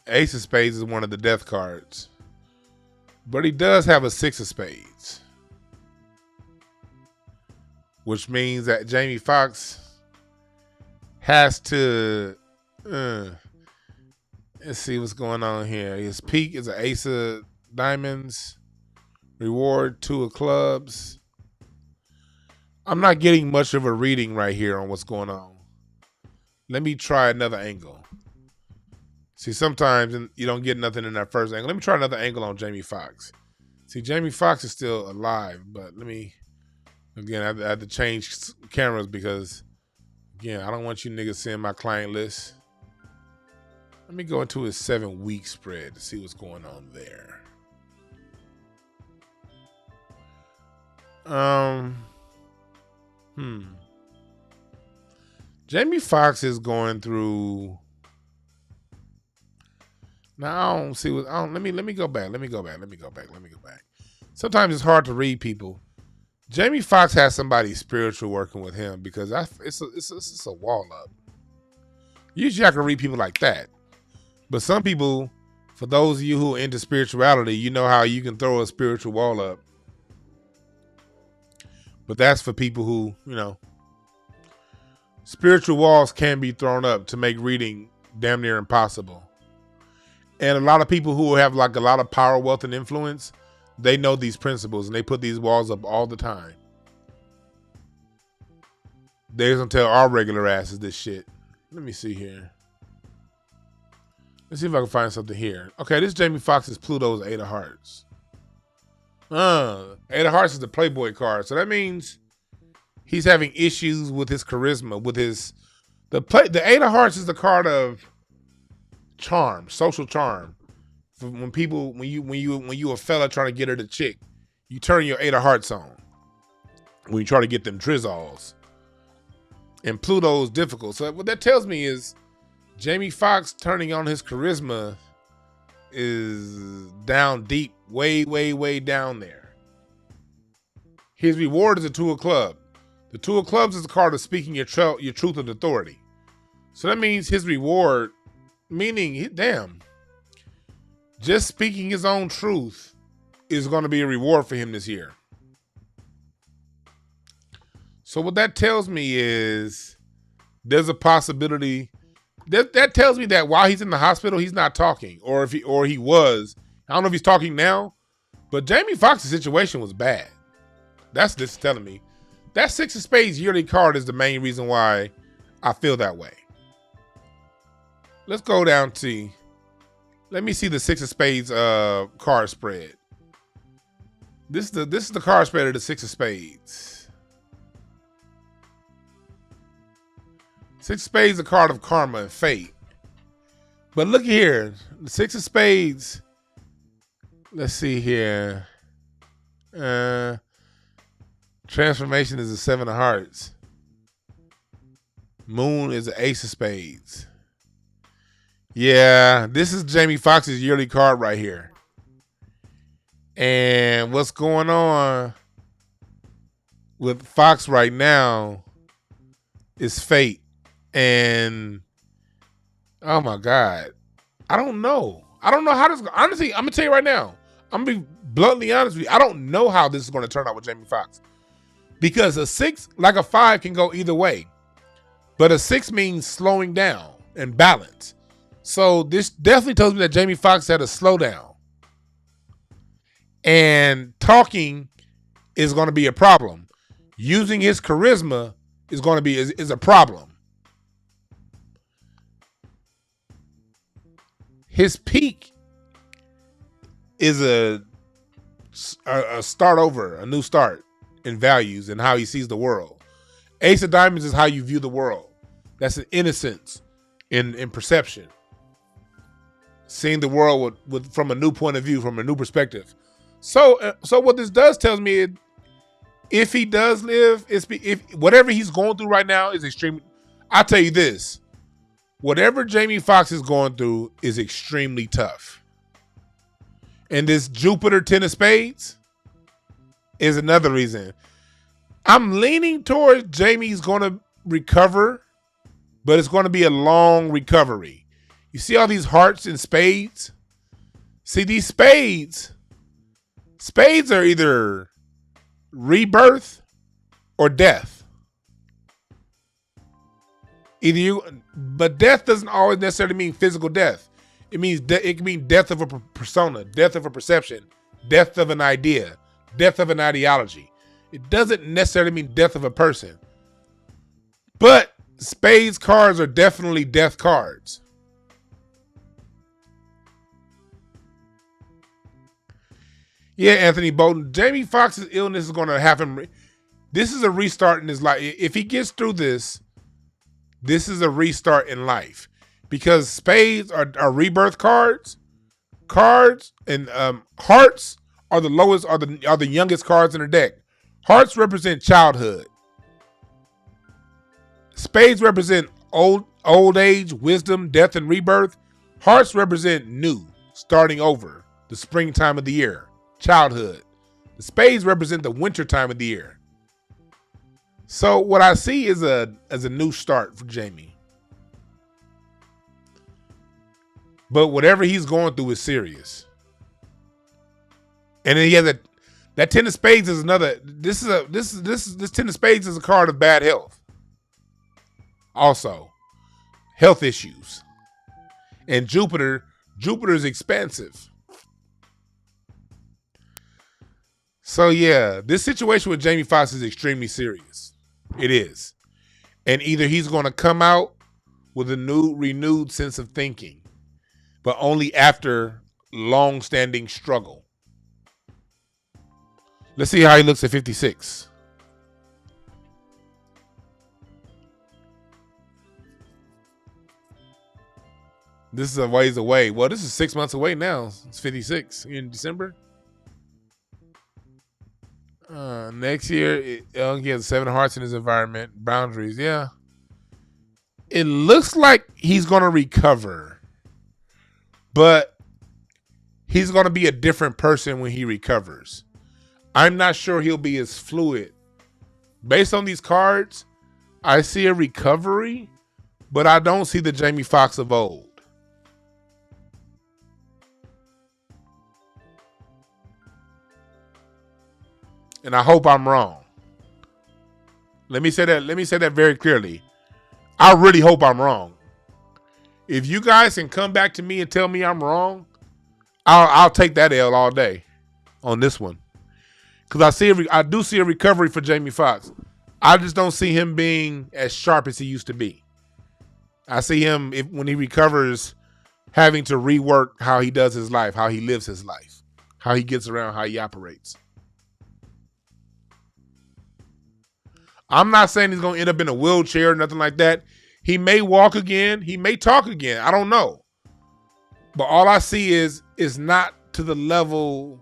Ace of spades is one of the death cards. But he does have a 6 of spades. Which means that Jamie Foxx has to... let's see what's going on here. His peak is an ace of diamonds. Reward 2 of clubs. I'm not getting much of a reading right here on what's going on. Let me try another angle. See, sometimes you don't get nothing in that first angle. Let me try another angle on Jamie Foxx. See, Jamie Foxx is still alive, but let me, again, I have to change cameras because, again, I don't want you niggas seeing my client list. Let me go into his 7-week spread to see what's going on there. Jamie Foxx is going through. Now I don't see what. Let me go back. Let me go back. Sometimes it's hard to read people. Jamie Foxx has somebody spiritual working with him because it's a wall up. Usually I can read people like that, but some people, for those of you who are into spirituality, you know how you can throw a spiritual wall up. But that's for people who, spiritual walls can be thrown up to make reading damn near impossible. And a lot of people who have like a lot of power, wealth, and influence, they know these principles and they put these walls up all the time. They just don't tell our regular asses this shit. Let me see here. Let's see if I can find something here. Okay, this is Jamie Foxx's Pluto's Eight of Hearts. Eight of Hearts is the Playboy card. So that means he's having issues with his charisma, with the Eight of Hearts is the card of charm, social charm. When you a fella trying to get her the chick, you turn your Eight of Hearts on. When you try to get them drizzles. And Pluto's difficult. So what that tells me is Jamie Foxx turning on his charisma is down deep, way, way, way down there. His reward is a Two of Clubs. The Two of Clubs is a card of speaking your truth and authority. So that means his reward, meaning, just speaking his own truth is going to be a reward for him this year. So what that tells me is there's a possibility that tells me that while he's in the hospital, he's not talking, or he was. I don't know if he's talking now, but Jamie Foxx's situation was bad. That's this telling me. That Six of Spades yearly card is the main reason why I feel that way. Let's go down to, let me see the Six of Spades card spread. This is the card spread of the Six of Spades. Six of Spades is a card of karma and fate. But look here, the Six of Spades, let's see here. Transformation is a Seven of Hearts. Moon is an Ace of Spades. Yeah, this is Jamie Foxx's yearly card right here. And what's going on with Fox right now is fate. And oh my God, I don't know how this. Honestly, I'm gonna tell you right now. I'm gonna be bluntly honest with you. I don't know how this is gonna turn out with Jamie Foxx, because a 6, like a 5, can go either way, but a 6 means slowing down and balance. So this definitely tells me that Jamie Foxx had a slowdown, and talking is going to be a problem. Using his charisma is going to be is a problem. His peak is a start over, a new start in values and how he sees the world. Ace of Diamonds is how you view the world. That's an innocence in perception. Seeing the world from a new point of view, from a new perspective. So what this does tells me, if he does live, if whatever he's going through right now is extreme. I'll tell you this. Whatever Jamie Foxx is going through is extremely tough. And this Jupiter 10 of Spades is another reason. I'm leaning towards Jamie's going to recover, but it's going to be a long recovery. You see all these hearts and spades? See, these spades are either rebirth or death. But death doesn't always necessarily mean physical death. It means it can mean death of a persona, death of a perception, death of an idea, death of an ideology. It doesn't necessarily mean death of a person. But spades cards are definitely death cards. Yeah, Anthony Bolton. Jamie Foxx's illness is going to have him. This is a restart in his life. If he gets through this is a restart in life, because spades are rebirth cards. Cards and hearts are the lowest, are the youngest cards in the deck. Hearts represent childhood. Spades represent old age, wisdom, death, and rebirth. Hearts represent new, starting over, the springtime of the year, childhood. The spades represent the winter time of the year. So what I see is a new start for Jamie. But whatever he's going through is serious. And then he has That 10 of spades is another. This 10 of spades is a card of bad health. Also, health issues. And Jupiter is expansive. So yeah, this situation with Jamie Foxx is extremely serious. It is. And either he's going to come out with a renewed sense of thinking, but only after long-standing struggle. Let's see how he looks at 56. This is a ways away. Well, this is 6 months away now. It's 56 in December. Next year, he has 7 hearts in his environment. Boundaries, yeah. It looks like he's going to recover. But he's going to be a different person when he recovers. I'm not sure he'll be as fluid. Based on these cards, I see a recovery, but I don't see the Jamie Foxx of old. And I hope I'm wrong. Let me say that very clearly. I really hope I'm wrong. If you guys can come back to me and tell me I'm wrong, I'll take that L all day on this one. Because I do see a recovery for Jamie Foxx. I just don't see him being as sharp as he used to be. I see him, when he recovers, having to rework how he does his life, how he lives his life, how he gets around, how he operates. I'm not saying he's going to end up in a wheelchair or nothing like that. He may walk again. He may talk again. I don't know. But all I see is not to the level.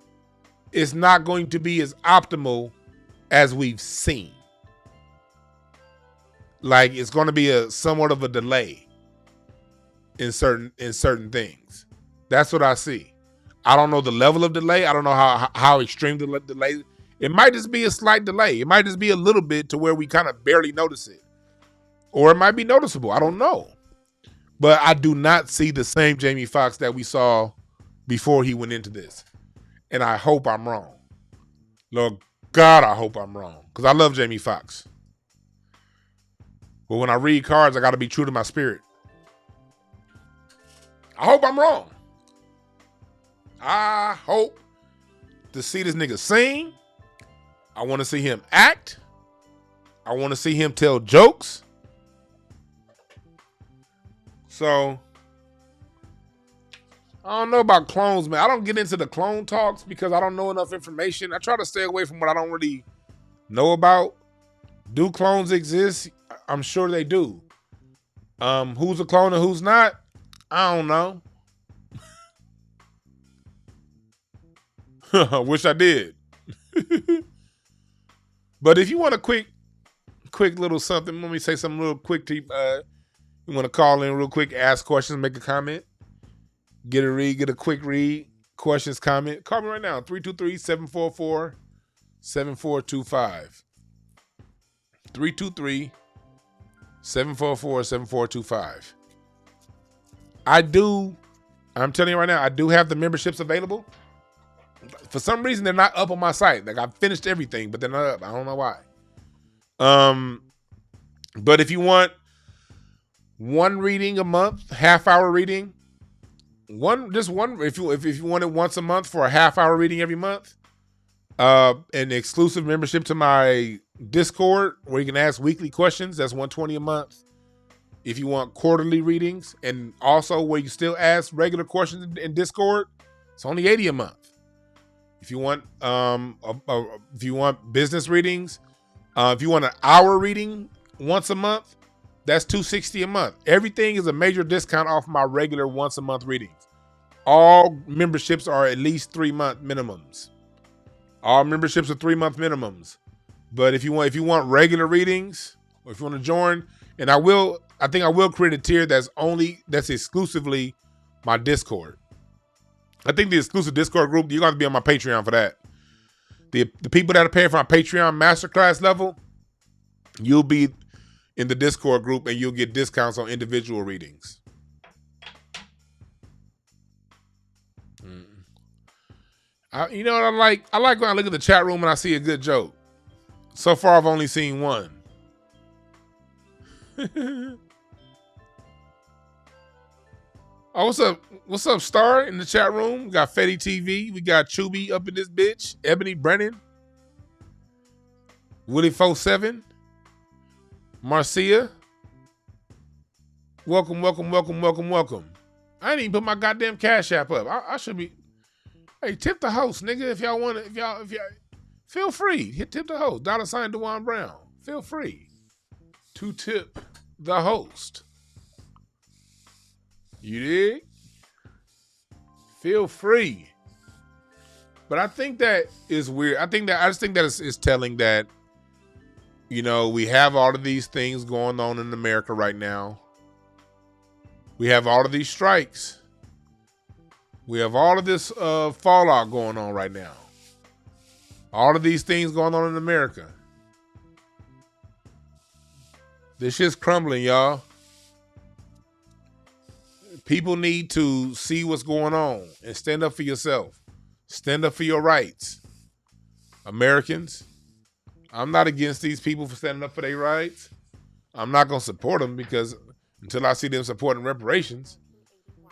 It's not going to be as optimal as we've seen. Like, it's going to be somewhat of a delay in certain things. That's what I see. I don't know the level of delay. I don't know how extreme the delay. It might just be a slight delay. It might just be a little bit to where we kind of barely notice it. Or it might be noticeable. I don't know. But I do not see the same Jamie Foxx that we saw before he went into this. And I hope I'm wrong. Lord God, I hope I'm wrong. Because I love Jamie Foxx. But when I read cards, I got to be true to my spirit. I hope I'm wrong. I hope to see this nigga sing. I want to see him act. I want to see him tell jokes. So, I don't know about clones, man. I don't get into the clone talks because I don't know enough information. I try to stay away from what I don't really know about. Do clones exist? I'm sure they do. Who's a clone and who's not? I don't know. I wish I did. But if you want a quick little something, let me say something real quick to you. You want to call in real quick, ask questions, make a comment, get a quick read, questions, comment. Call me right now, 323-744-7425. 323-744-7425. I'm telling you right now, I do have the memberships available. For some reason, they're not up on my site. Like, I've finished everything, but they're not up. I don't know why. But if you want one reading a month, half-hour reading, if you want it once a month for a half-hour reading every month, an exclusive membership to my Discord where you can ask weekly questions, that's $120 a month. If you want quarterly readings and also where you still ask regular questions in Discord, it's only $80 a month. If you want business readings, if you want an hour reading once a month, that's $260 a month. Everything is a major discount off my regular once a month readings. All memberships are at least 3-month minimums. All memberships are 3-month minimums. But if you want regular readings, or if you want to join, and I think I will create a tier that's exclusively my Discord. I think the exclusive Discord group, you're going to be on my Patreon for that. The people that are paying for my Patreon masterclass level, you'll be in the Discord group and you'll get discounts on individual readings. You know what I like? I like when I look at the chat room and I see a good joke. So far, I've only seen one. Oh, what's up? What's up, Star, in the chat room? We got Fetty TV. We got Chubby up in this bitch. Ebony Brennan. Willie 47. Marcia. Welcome, welcome, welcome, welcome, welcome. I didn't even put my goddamn Cash App up. I should be. Hey, tip the host, nigga. If y'all want to, if y'all feel free. Hit tip the host. $ Dwann Brown. Feel free to tip the host. You dig? Feel free. But I think that is weird. I just think that it's telling that, you know, we have all of these things going on in America right now. We have all of these strikes. We have all of this fallout going on right now. All of these things going on in America. This shit's crumbling, y'all. People need to see what's going on and stand up for yourself. Stand up for your rights. Americans, I'm not against these people for standing up for their rights. I'm not going to support them because until I see them supporting reparations.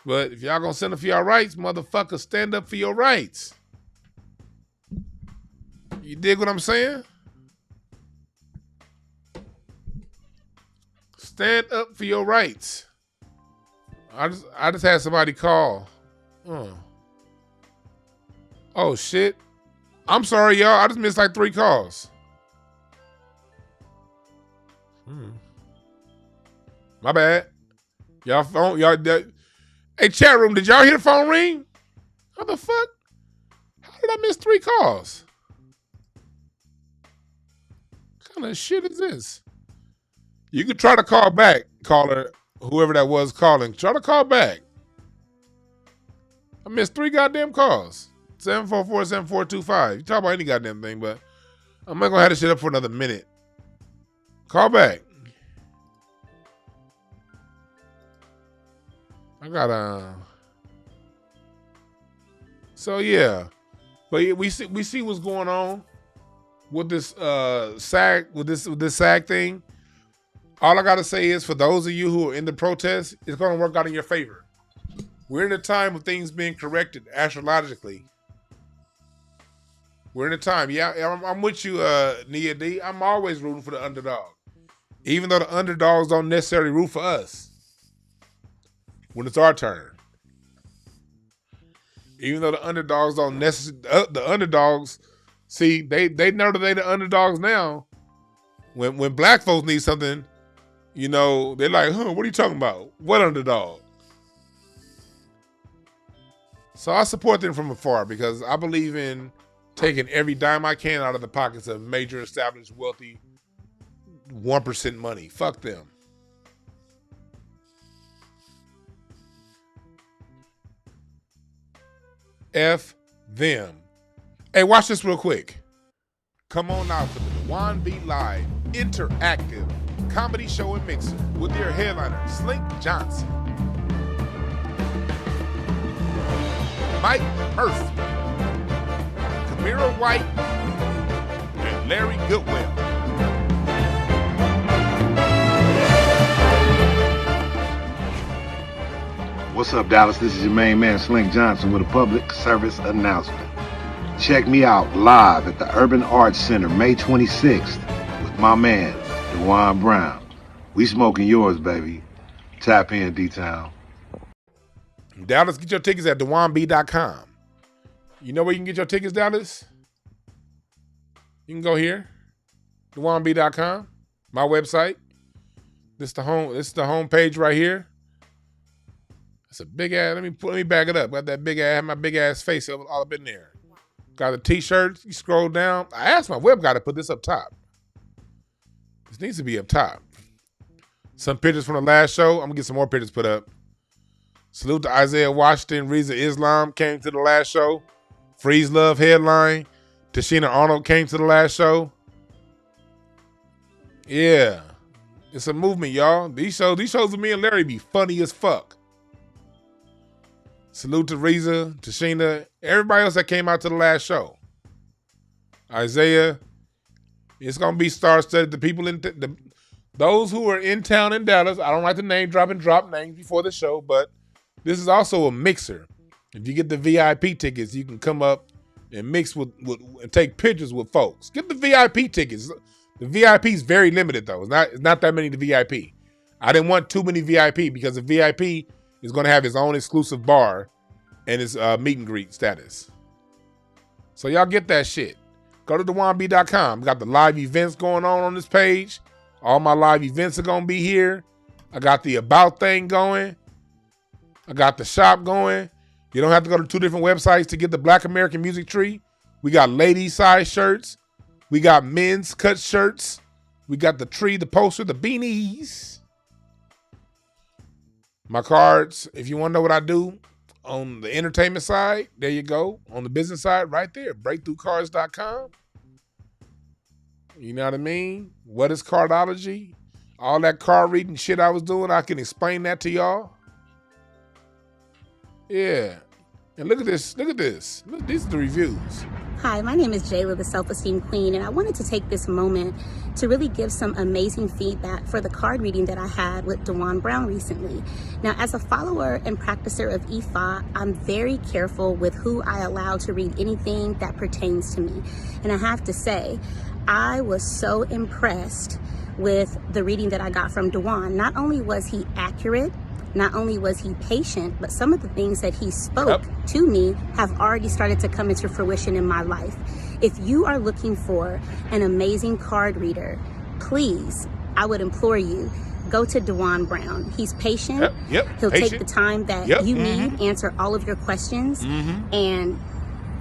But if y'all going to stand up for your rights, motherfuckers, stand up for your rights. You dig what I'm saying? Stand up for your rights. I just had somebody call. Oh shit. I'm sorry, y'all. I just missed like 3 calls. My bad. Y'all phone, y'all. Hey, chat room, did y'all hear the phone ring? How the fuck? How did I miss 3 calls? What kind of shit is this? You could try to call back, caller. Whoever that was calling, try to call back. I missed 3 goddamn calls. 744-7425. You talk about any goddamn thing, but I'm not gonna have this shit up for another minute. Call back. I got So yeah, but we see what's going on with this SAG with this SAG thing. All I gotta say is, for those of you who are in the protest, it's gonna work out in your favor. We're in a time of things being corrected astrologically. We're in a time. Yeah, I'm with you, Nia D. I'm always rooting for the underdog, even though the underdogs don't necessarily root for us when it's our turn. Even though the underdogs don't necessarily, the underdogs, see, they know that they the underdogs now. When black folks need something, you know, they're like, what are you talking about? What underdog? So I support them from afar because I believe in taking every dime I can out of the pockets of major established wealthy 1% money. Fuck them. F them. Hey, watch this real quick. Come on out for the Dwann B Live interactive comedy show and mixer with their headliner, Slink Johnson, Mike Murphy, Kamira White, and Larry Goodwell. What's up, Dallas? This is your main man, Slink Johnson, with a public service announcement. Check me out live at the Urban Arts Center, May 26th, with my man, Dwann Brown. We smoking yours, baby. Tap in, D-Town. Dallas, get your tickets at DwannB.com. You know where you can get your tickets, Dallas? You can go here, DwannB.com, my website. This is the home page right here. It's a big ass. Let me back it up. Got that big ass, my big ass face all up in there. Got the t-shirts. You scroll down. I asked my web guy to put this up top. This needs to be up top. Some pictures from the last show. I'm gonna get some more pictures put up. Salute to Isaiah Washington. Reza Islam came to the last show. Freeze Love headline. Tashina Arnold came to the last show. Yeah, it's a movement, y'all. These shows with me and Larry be funny as fuck. Salute to Reza, to Sheena, everybody else that came out to the last show. Isaiah. It's going to be star-studded. The people those who are in town in Dallas, I don't like to name drop and drop names before the show, but this is also a mixer. If you get the VIP tickets, you can come up and mix with and take pictures with folks. Get the VIP tickets. The VIP is very limited though. It's not that many to VIP. I didn't want too many VIP because the VIP is going to have his own exclusive bar and his meet and greet status. So y'all get that shit. Go to DwannB.com. We got the live events going on this page. All my live events are going to be here. I got the about thing going. I got the shop going. You don't have to go to 2 different websites to get the Black American Music Tree. We got ladies size shirts. We got men's cut shirts. We got the tree, the poster, the beanies. My cards, if you want to know what I do on the entertainment side, there you go. On the business side, right there, breakthroughcards.com. You know what I mean? What is cardology? All that card reading shit I was doing, I can explain that to y'all. Yeah. And look at this. Look at this. Look, these are the reviews. Hi, my name is Jayla, the Self-Esteem Queen, and I wanted to take this moment to really give some amazing feedback for the card reading that I had with Dwann Brown recently. Now, as a follower and practicer of Ifa, I'm very careful with who I allow to read anything that pertains to me. And I have to say, I was so impressed with the reading that I got from Dwann. Not only was he accurate, not only was he patient, but some of the things that he spoke to me have already started to come into fruition in my life. If you are looking for an amazing card reader, please, I would implore you, go to Dwann Brown. He's patient. He'll take the time that you need, answer all of your questions, and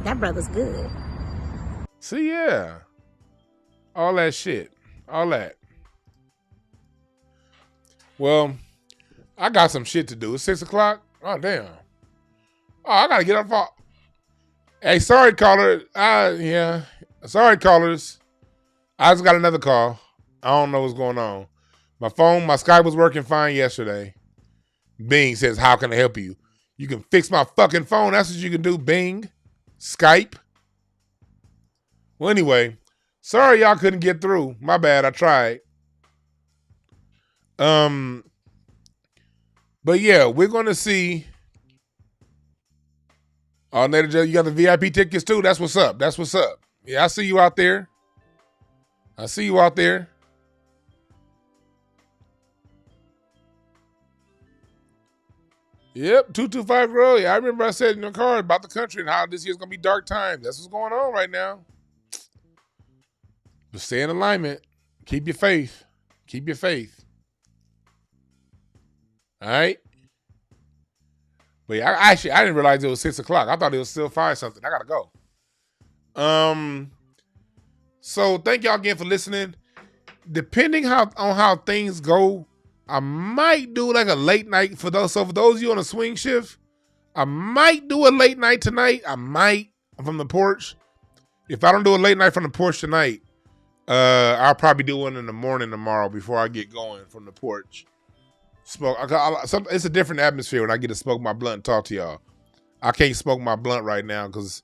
that brother's good. See, yeah. All that shit. All that. Well, I got some shit to do. It's 6 o'clock. Oh, damn. Oh, I got to get up. Hey, sorry, caller. Yeah. Sorry, callers. I just got another call. I don't know what's going on. My Skype was working fine yesterday. Bing says, how can I help you? You can fix my fucking phone. That's what you can do, Bing. Skype. Well, anyway, sorry y'all couldn't get through. My bad. I tried. But yeah, we're going to see. Oh, Nader, you got the VIP tickets too? That's what's up. That's what's up. Yeah, I see you out there. I see you out there. Yep, 225 girl. Yeah, I remember I said in the car about the country and how this year's going to be dark times. That's what's going on right now. But stay in alignment. Keep your faith. Keep your faith. All right. But yeah, I didn't realize it was 6 o'clock. I thought it was still 5 something. I gotta go. So thank y'all again for listening. Depending on how things go, I might do like a late night for those. So for those of you on a swing shift, I might do a late night tonight. I might from the porch. If I don't do a late night from the porch tonight, I'll probably do one in the morning tomorrow before I get going from the porch. Smoke. It's a different atmosphere when I get to smoke my blunt and talk to y'all. I can't smoke my blunt right now because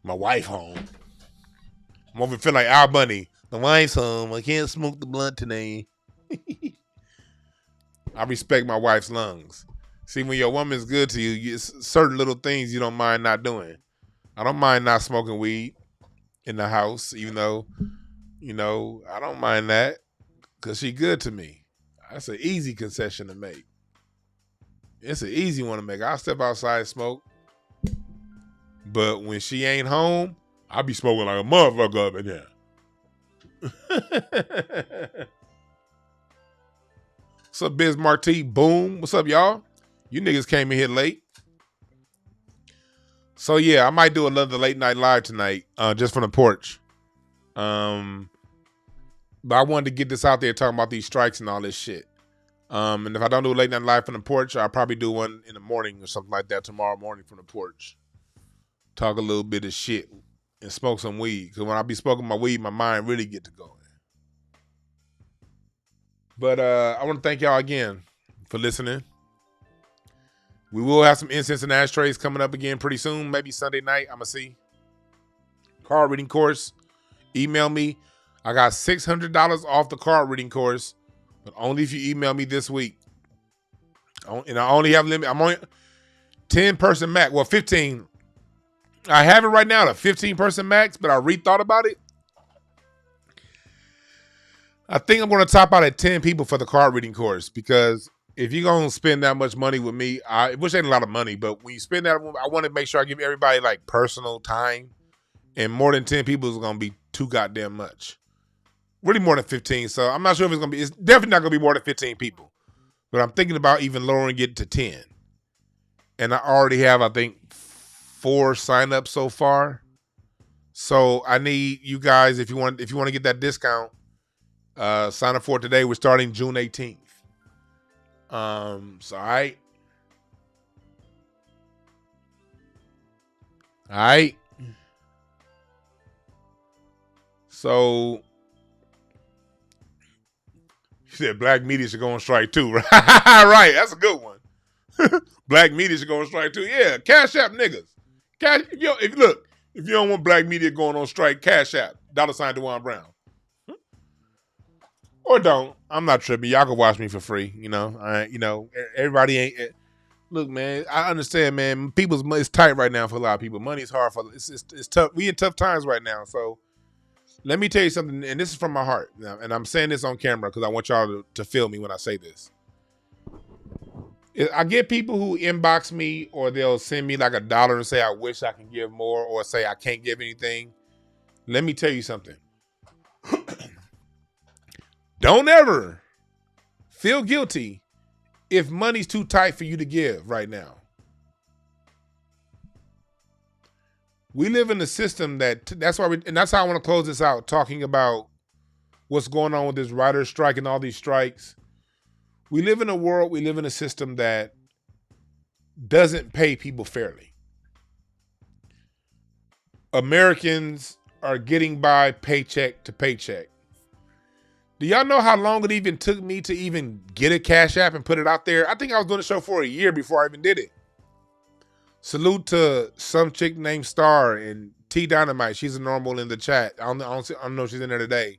my wife home. I'm over feeling like Al Bunny. The wife's home. I can't smoke the blunt today. I respect my wife's lungs. See, when your woman's good to you, certain little things you don't mind not doing. I don't mind not smoking weed in the house, even though, I don't mind that because she good to me. That's an easy concession to make. It's an easy one to make. I'll step outside and smoke. But when she ain't home, I'll be smoking like a motherfucker up in there. What's up, Biz Marty? Boom. What's up, y'all? You niggas came in here late. So, yeah, I might do another late night live tonight, just from the porch. But I wanted to get this out there talking about these strikes and all this shit. And if I don't do a late night live from the porch, I'll probably do one in the morning or something like that tomorrow morning from the porch. Talk a little bit of shit and smoke some weed. Because when I be smoking my weed, my mind really get to going. But I want to thank y'all again for listening. We will have some incense and ashtrays coming up again pretty soon. Maybe Sunday night. I'm going to see. Card reading course. Email me. I got $600 off the card reading course, but only if you email me this week. And I only have limit. I'm only 10-person max. Well, 15. I have it right now, the 15-person max, but I rethought about it. I think I'm going to top out at 10 people for the card reading course, because if you're going to spend that much money with me, which ain't a lot of money, but when you spend that, I want to make sure I give everybody like personal time, and more than 10 people is going to be too goddamn much. Really more than 15. So I'm not sure if it's going to be, it's definitely not going to be more than 15 people, but I'm thinking about even lowering it to 10. And I already have, I think, 4 signups so far. So I need you guys, if you want to get that discount, sign up for it today. We're starting June 18th. So all right. So you said black media should go on strike too, right? Right, that's a good one. Black media should go on strike too. Yeah, Cash App niggas. If you don't want black media going on strike, Cash App $sign Dwann Brown. Or don't. I'm not tripping. Y'all can watch me for free. Everybody ain't. Look, man, I understand, man. It's tight right now for a lot of people. Money's hard for. It's tough. We in tough times right now. So let me tell you something, and this is from my heart. And I'm saying this on camera because I want y'all to feel me when I say this. I get people who inbox me, or they'll send me like $1 and say, I wish I can give more, or say I can't give anything. Let me tell you something. Don't ever feel guilty if money's too tight for you to give right now. We live in a system that's how I want to close this out, talking about what's going on with this writer's strike and all these strikes. We live in a system that doesn't pay people fairly. Americans are getting by paycheck to paycheck. Do y'all know how long it even took me to even get a Cash App and put it out there? I think I was doing the show for a year before I even did it. Salute to some chick named Star and T Dynamite. She's a normal in the chat. I don't know if she's in there today.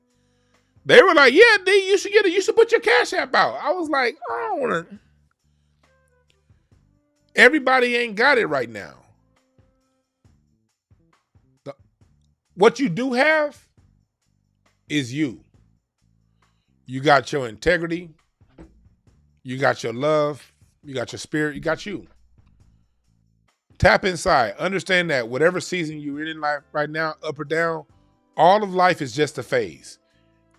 They were like, yeah, D, you should get it. You should put your Cash App out. I was like, I don't want to. Everybody ain't got it right now. What you do have is you. You got your integrity. You got your love. You got your spirit. You got you. Tap inside. Understand that whatever season you're in life right now, up or down, all of life is just a phase.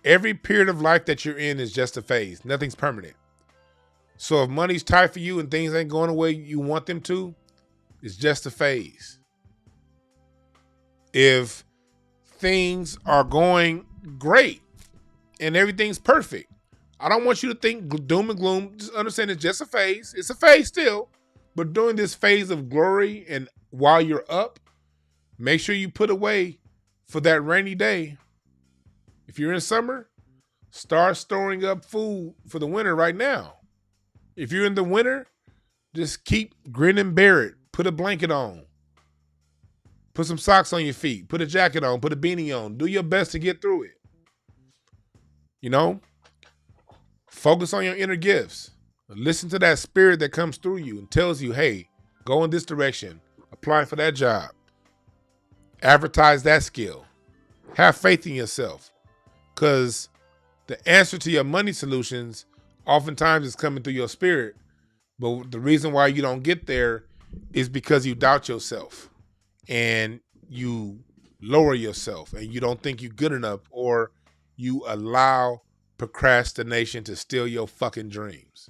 Every period of life that you're in is just a phase. Nothing's permanent. So if money's tight for you and things ain't going the way you want them to, it's just a phase. If things are going great and everything's perfect, I don't want you to think doom and gloom. Just understand it's just a phase. It's a phase still. But during this phase of glory and while you're up, make sure you put away for that rainy day. If you're in summer, start storing up food for the winter right now. If you're in the winter, just keep grin and bear it. Put a blanket on. Put some socks on your feet. Put a jacket on. Put a beanie on. Do your best to get through it. Focus on your inner gifts. Listen to that spirit that comes through you and tells you, hey, go in this direction. Apply for that job. Advertise that skill. Have faith in yourself. Because the answer to your money solutions oftentimes is coming through your spirit. But the reason why you don't get there is because you doubt yourself and you lower yourself and you don't think you're good enough, or you allow procrastination to steal your fucking dreams.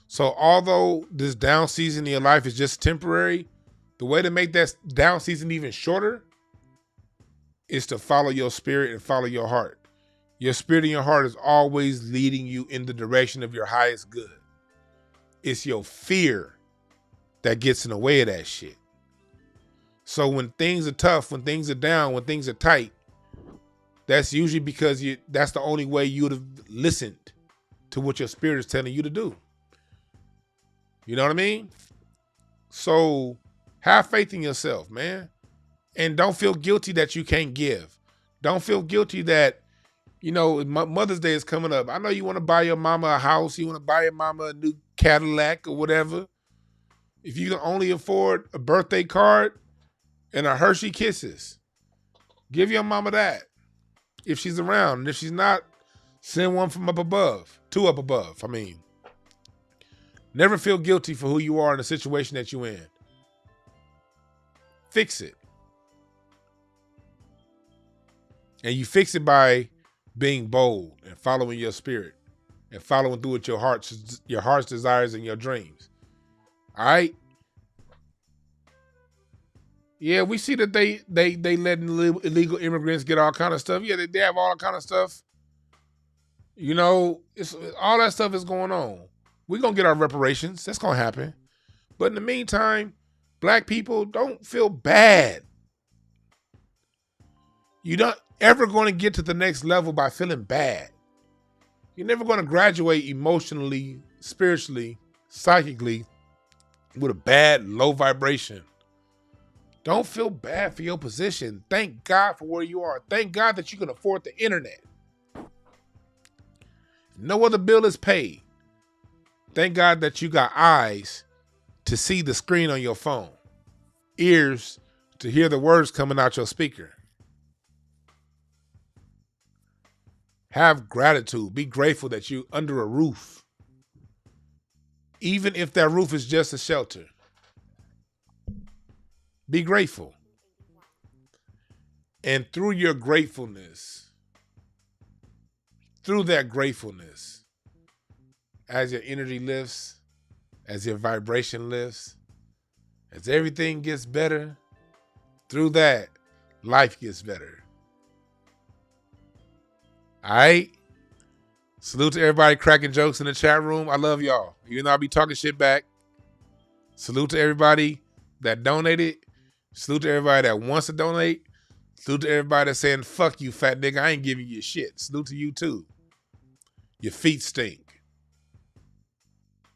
So although this down season in your life is just temporary, the way to make that down season even shorter is to follow your spirit and follow your heart. Your spirit and your heart is always leading you in the direction of your highest good. It's your fear that gets in the way of that shit. So when things are tough, when things are down, when things are tight, that's usually because that's the only way you would have listened to what your spirit is telling you to do. You know what I mean? So have faith in yourself, man. And don't feel guilty that you can't give. Don't feel guilty that, you know, Mother's Day is coming up. I know you want to buy your mama a house. You want to buy your mama a new Cadillac or whatever. If you can only afford a birthday card and a Hershey Kisses, give your mama that if she's around. And if she's not, send one from up above, two up above. I mean, never feel guilty for who you are in the situation that you're in. Fix it. And you fix it by being bold and following your spirit and following through with your heart's desires and your dreams. All right? Yeah, we see that they letting illegal immigrants get all kind of stuff. Yeah, they have all kind of stuff. You know, all that stuff is going on. We're going to get our reparations. That's going to happen. But in the meantime, black people, don't feel bad. You're not ever going to get to the next level by feeling bad. You're never going to graduate emotionally, spiritually, psychically with a bad, low vibration. Don't feel bad for your position. Thank God for where you are. Thank God that you can afford the internet. No other bill is paid. Thank God that you got eyes to see the screen on your phone, ears to hear the words coming out your speaker. Have gratitude. Be grateful that you're under a roof. Even if that roof is just a shelter. Be grateful. And through your gratefulness, through that gratefulness, as your energy lifts, as your vibration lifts, as everything gets better, through that, life gets better. All right? Salute to everybody cracking jokes in the chat room. I love y'all. Even though I be talking shit back. Salute to everybody that donated. Salute to everybody that wants to donate. Salute to everybody that's saying, fuck you, fat nigga. I ain't giving you shit. Salute to you too. Your feet stink.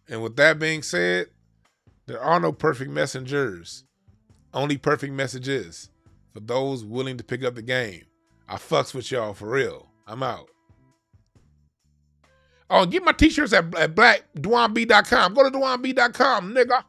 And with that being said, there are no perfect messengers. Only perfect messages for those willing to pick up the game. I fucks with y'all for real. I'm out. Oh, get my t-shirts at blackdwannb.com. Go to dwannb.com, nigga.